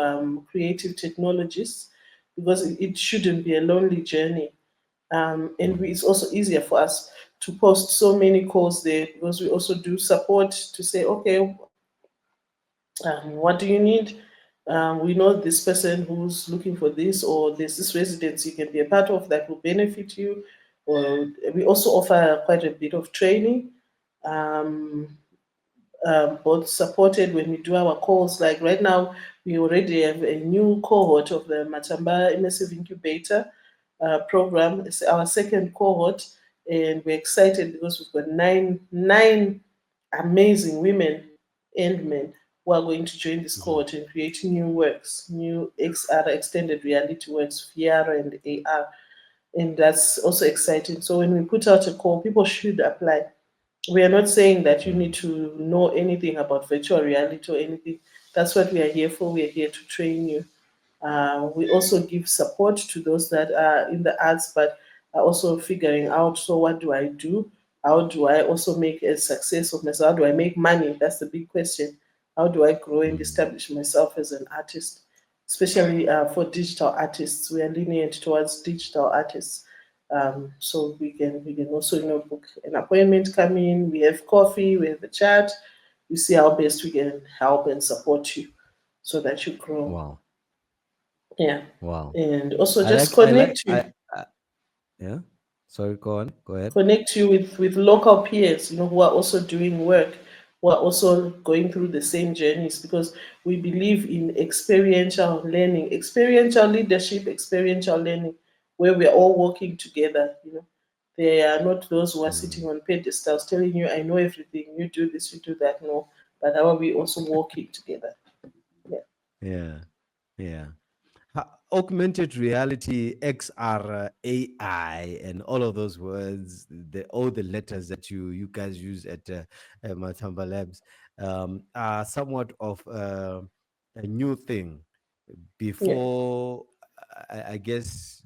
creative technologists, because it shouldn't be a lonely journey. And Mm. it's also easier for us to post so many calls there, because we also do support to say, okay, what do you need? We know this person who's looking for this, or there's this residence you can be a part of that will benefit you. Or we also offer quite a bit of training. Um, both supported when we do our calls. Like right now, we already have a new cohort of the Matamba Immersive Incubator program. It's our second cohort, and we're excited because we've got nine amazing women and men who are going to join this Mhm. cohort and create new works, new XR extended reality works, VR and AR. And that's also exciting. So when we put out a call, people should apply. We are not saying that you need Mm. to know anything about virtual reality or anything. That's what we are here for. We are here to train you. We also give support to those that are in the arts but are also figuring out, so what do I do? How do I also make a success of myself? How do I make money? That's the big question. How do I grow and Mm. establish myself as an artist? Especially for digital artists, we are lenient towards digital artists. So we can also book an appointment, come in, we have coffee, we have a chat, we see how best we can help and support you so that you grow. Wow, Yeah. wow. And also I just like, I like, connect you, yeah. Sorry, go on, go ahead. connect you with local peers, who are also doing work, who are also going through the same journeys, because we believe in experiential learning, experiential leadership, experiential learning, where we are all working together. They are not those who are Mm. sitting on pedestals telling you, I know everything, you do this, you do that. No. But how are we also working together? Yeah. Yeah, yeah. Augmented reality, XR, AI, and all of those words, all the letters that you guys use at Matamba Labs, are somewhat of a new thing. Yeah. Before, I guess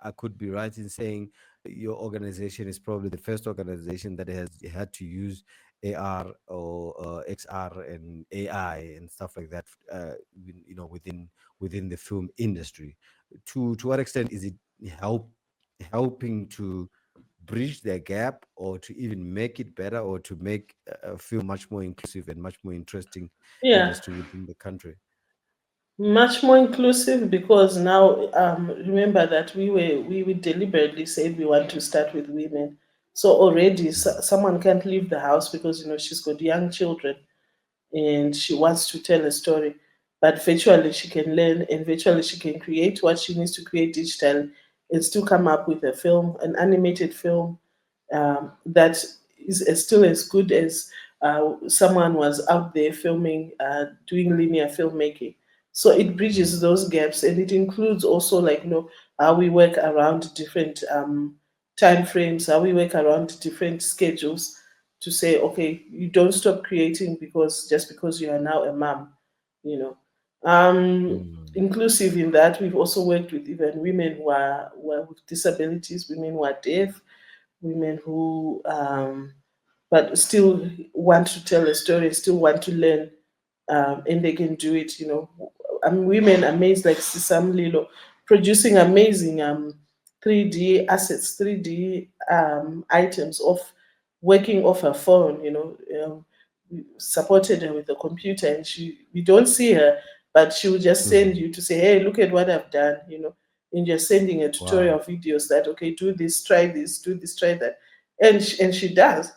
I could be right in saying your organization is probably the first organization that has had to use AR or XR and AI and stuff like that. Within the film industry. To what extent is it helping to bridge the gap, or to even make it better, or to make a film much more inclusive and much more interesting Yeah. industry within the country? Much more inclusive, because now, remember that we deliberately said we want to start with women. So already Mhm. someone can't leave the house because she's got young children and she wants to tell a story. But virtually she can learn, and virtually she can create what she needs to create digitally, and still come up with a film, an animated film, that is still as good as someone was out there filming, doing linear filmmaking. So it bridges Mm. those gaps, and it includes also, like, how we work around different time frames, how we work around different schedules, to say, okay, you don't stop creating because just because you are now a mom, you know. Mm. Inclusive in that, we've also worked with even women who are with disabilities, women who are deaf, women who but still want to tell a story, still want to learn, and they can do it. Women amazed like Sisam Lilo, producing amazing 3D assets, 3D items of working off her phone. We supported her with the computer, and we don't see her, but she will just send Mhm. you to say, hey, look at what I've done. And just sending a tutorial Wow. videos that, okay, do this, do this, try that. And she does.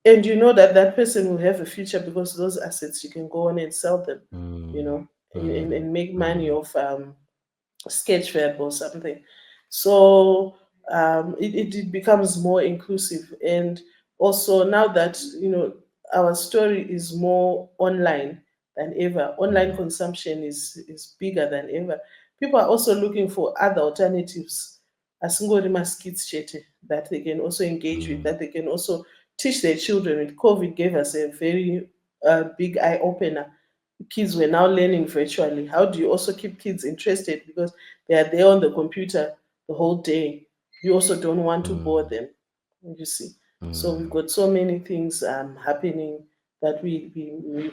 And you know that that person will have a future, because those assets you can go on and sell them, Mm. and Mm. make money Mm. off Sketchweb or something. So it becomes more inclusive. And also now that our story is more online than ever, online Mm, consumption is bigger than ever. People are also looking for other alternatives, asingori maskits chete, that they can also engage with, mm, that they can also teach their children with. COVID gave us a very big eye opener. Kids were now learning virtually. How do you also keep kids interested, because they are there on the computer the whole day? You also don't want to bore mm, them, you see. So we've mm, got so many things happening, that we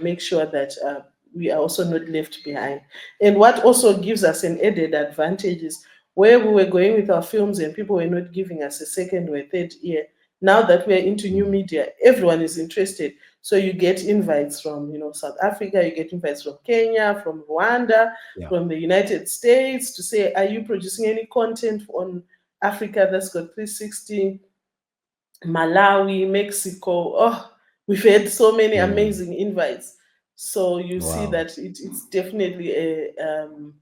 make sure that we are also not left behind. And what also gives us an added advantage is, where we were going with our films and people were not giving us a second or a third ear. Now that we're into new mm. media, everyone is interested. So you get invites from South Africa, you get invites from Kenya, from Rwanda, Yeah. from the United States, to say, are you producing any content on Africa that's got 360? Malawi, Mexico. Oh, we've had so many Mm. amazing invites. So you see Wow. that it's definitely an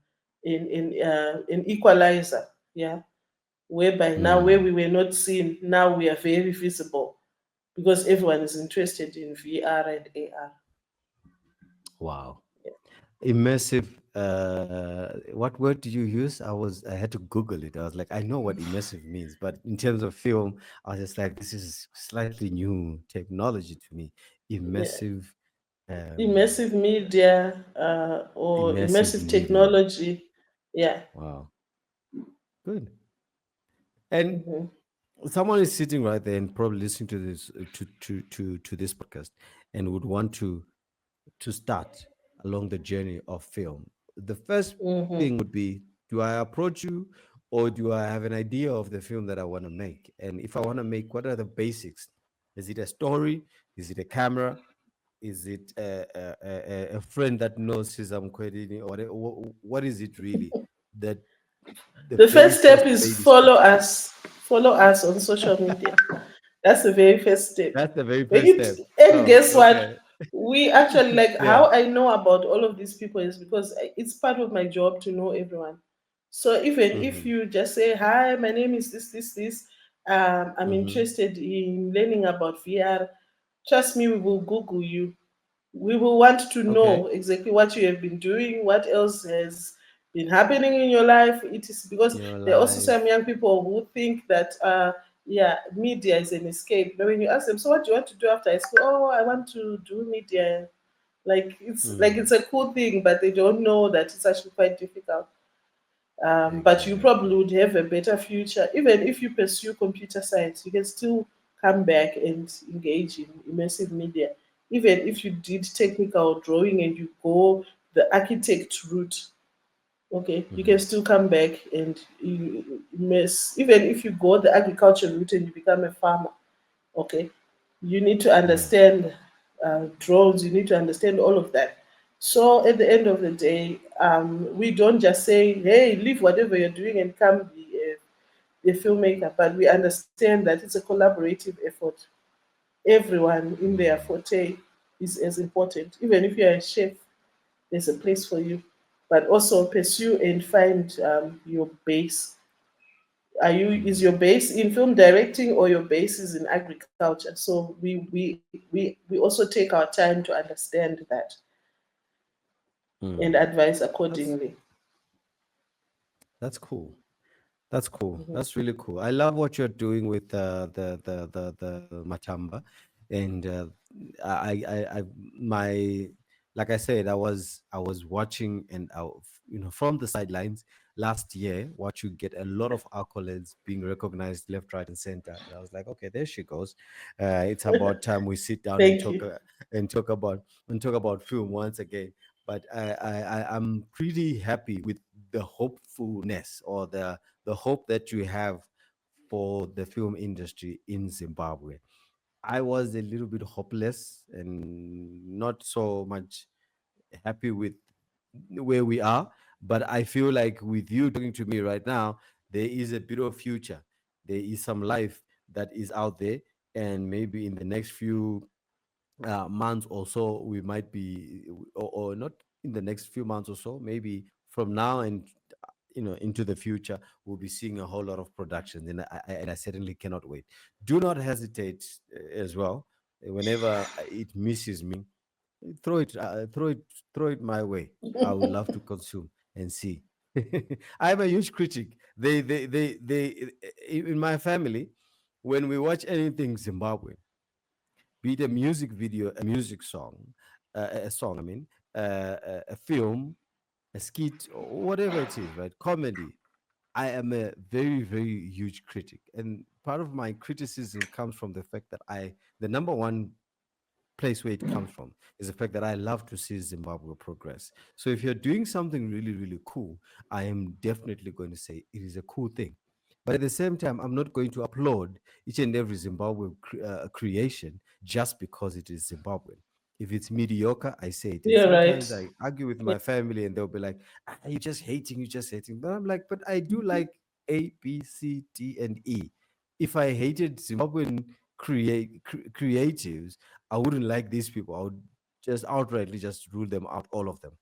equalizer, yeah. Whereby now, where Mm. we were not seen, now we are very visible, because everyone is interested in VR and AR. Wow. Yeah. Immersive. What word did you use? I had to Google it. I was like, I know what immersive means, but in terms of film, I was just like, this is slightly new technology to me. Yeah. Immersive, um, Immersive media, or immersive immersive media. technology. Yeah. Wow, good. And Hmm. someone is sitting right there and probably listening to this to this podcast and would want to start along the journey of film. The first Hmm. thing would be, do I approach you, or do I have an idea of the film that I want to make? And if I want to make, what are the basics? Is it a story? Is it a camera? Is it a friend that knows Siza Mukwedini? Or what is it really? That the The very first step first is baby step. follow us on social media. That's the very first step. That's the very When first you step. and Oh, guess what? okay. We actually, like, Yeah. how I know about all of these people is because it's part of my job to know everyone. So even if Hmm. you just say, "Hi, my name is this, I'm Hmm. interested in learning about VR," trust me, we will Google you. We will want to Okay. know exactly what you have been doing, what else has been happening in your life. It is because Your there are also some life. young people who think that yeah, media is an escape. Now when you ask them, so what do you want to do after high school? Oh, I want to do media. Like Mm. it's a cool thing, but they don't know that it's actually quite difficult. But you probably Exactly. would have a better future. Even if you pursue computer science, you can still come back and engage in immersive media. Even if you did technical drawing and you go the architect route, okay, you can Hmm. still come back and immerse. Even if you go the agriculture route and you become a farmer, okay, you need to Mm. understand drones, you need to understand all of that. So at the end of the day, we don't just say, hey, leave whatever you're doing and come be a filmmaker, but we understand that it's a collaborative effort. Everyone in their Mm. forte is as important. Even if you're a chef, there's a place for you. But also pursue and find your base. Is your Mm. base in film directing, or your base is in agriculture? So we also take our time to understand that and Mm. advise That's accordingly. that's cool. That's cool. Mhm. That's really cool. I love what you're doing with the Matamba, and I my like I said, I was watching, and from the sidelines last year, watch you get a lot of accolades being recognized left, right, and center, and I was like, okay, there she goes. It's about time we sit down and Thank talk you. about film once again. But I'm pretty happy with the hopefulness, or the hope that you have for the film industry in Zimbabwe. I was a little bit hopeless and not so much happy with where we are, but I feel like with you talking to me right now, there is a bit of future. There is some life that is out there, and maybe in the next few months or so, we might be, or not in the next few months or so, maybe from now and into the future, we'll be seeing a whole lot of productions, and I certainly cannot wait. Do not hesitate as well. Whenever it misses me, throw it, throw it my way. I would love to consume and see. I'm a huge critic. In my family, when we watch anything Zimbabwe, be it a music video, a music song, a song, I mean, a film, a skit, or whatever it is, right? Comedy. I am a very, very huge critic. And part of my criticism comes from the fact that the number one place where it comes from is the fact that I love to see Zimbabwe progress. So if you're doing something really, really cool, I am definitely going to say it is a cool thing. But at the same time, I'm not going to applaud each and every Zimbabwe creation just because it is Zimbabwean. If it's mediocre, I say it. And You're right. sometimes I argue with Yeah. my family and they'll be like, you're just hating, you're just hating. But I'm like, but I do like A, B, C, D, and E. If I hated Zimbabwean creatives, I wouldn't like these people. I would just outrightly just rule them out, all of them.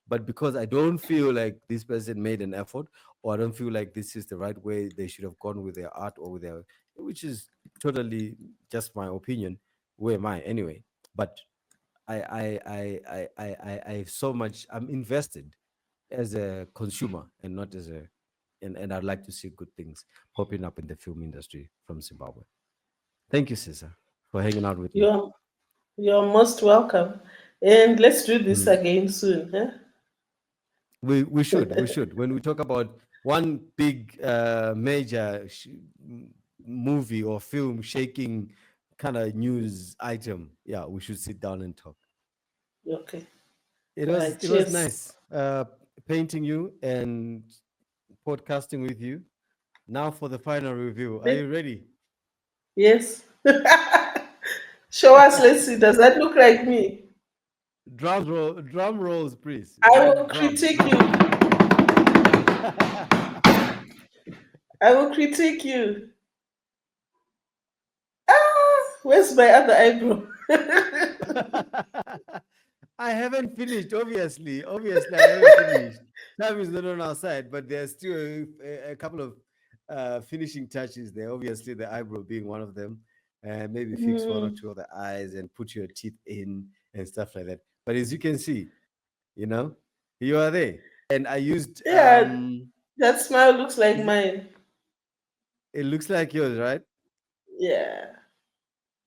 But because I don't feel like this person made an effort, or I don't feel like this is the right way they should have gone with their art or with their, which is totally just my opinion. Where am I anyway? But I so much, I'm invested as a consumer and not as a, and I'd like to see good things popping up in the film industry from Zimbabwe. Thank you, Cesar, for hanging out with me. You're you're most welcome. And let's do this Mhm. again soon. Huh? We should when we talk about one big major movie or film shaking kind of news item. Yeah, we should sit down and talk. Okay. It All was right. it was Cheers. nice painting you and podcasting with you. Now for the final review. Are you ready? Yes. Show us. Let's see. Does that look like me? Drum rolls, please. I will Big drums. critique you. I will critique you. Ah, where's my other eyebrow? I haven't finished, obviously. Obviously, I haven't finished. Time is not on our side, but there's still a couple of finishing touches there. Obviously, the eyebrow being one of them. And maybe fix one or Mm, two of the eyes and put your teeth in and stuff like that. But as you can see, you know, you are there. And I used, yeah, that smile looks like is it, mine. it looks like yours, right? Yeah.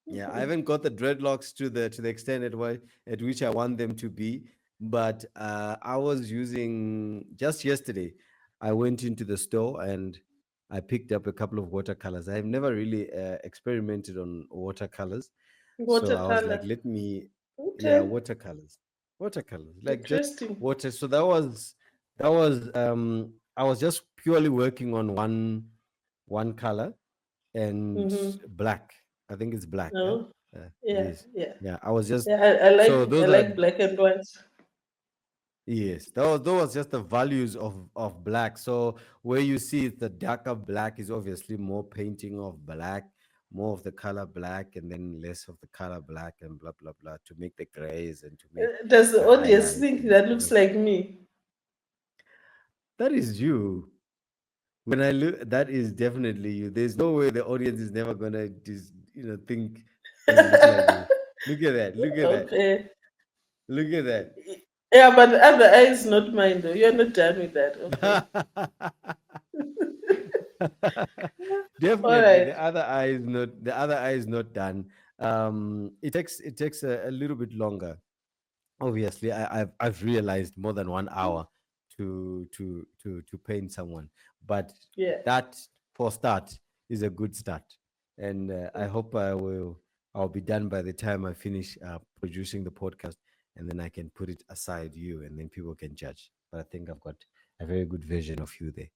Yeah, I haven't got the dreadlocks to the extent at which I want them to be, but I was using just yesterday. I went into the store and I picked up a couple of watercolors. I've never really experimented on watercolors, so I was like, Watercolor. let me, yeah, Okay. watercolors, like just Interesting. water. So that was I was just purely working on one color and Mm-hmm. black. I think it's black. Yeah, No. it Yeah. is. Yeah. Yeah, I was just Yeah. I so like I those are like black and white. yes, those was just the values of black. So where you see the darker black is obviously more painting of black, more of the color black, and then less of the color black, and blah blah blah to make the grays and to make Does the the audience highlights think and that stuff. looks like me? That is you. When I look, that is definitely you. There's no way the audience is never gonna think that you look like you. Look at that. Look at that. Okay. Look at that. Yeah, but the other eye is not mine though. You're not done with that. Okay. All Definitely, right. the other eye is not done. It takes a little bit longer. Obviously, I've realized more than 1 hour to paint someone, but Yeah. that for start is a good start, and I hope I'll be done by the time I finish producing the podcast, and then I can put it aside you, and then people can judge. But I think I've got a very good version of you there.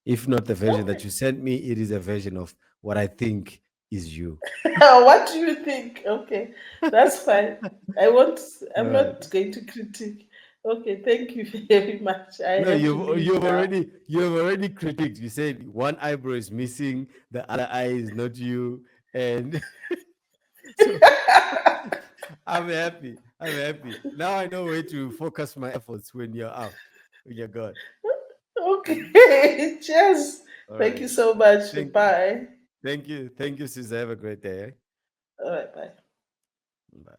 If not the version that Okay. you sent me, it is a version of what I think is you. What do you think? Okay. That's fine. I won't All I'm right. not going to critique. Okay, thank you very much. I No, have to leave now. you've already critiqued. You said one eyebrow is missing, the other eye is not you, and so I'm happy. I'm happy. Now I know where to focus my efforts when you're out, when you're gone. Okay. Cheers. All Thank you right. so much. Thank Bye. thank you, Sister. Have a great day. All right. Bye. Bye.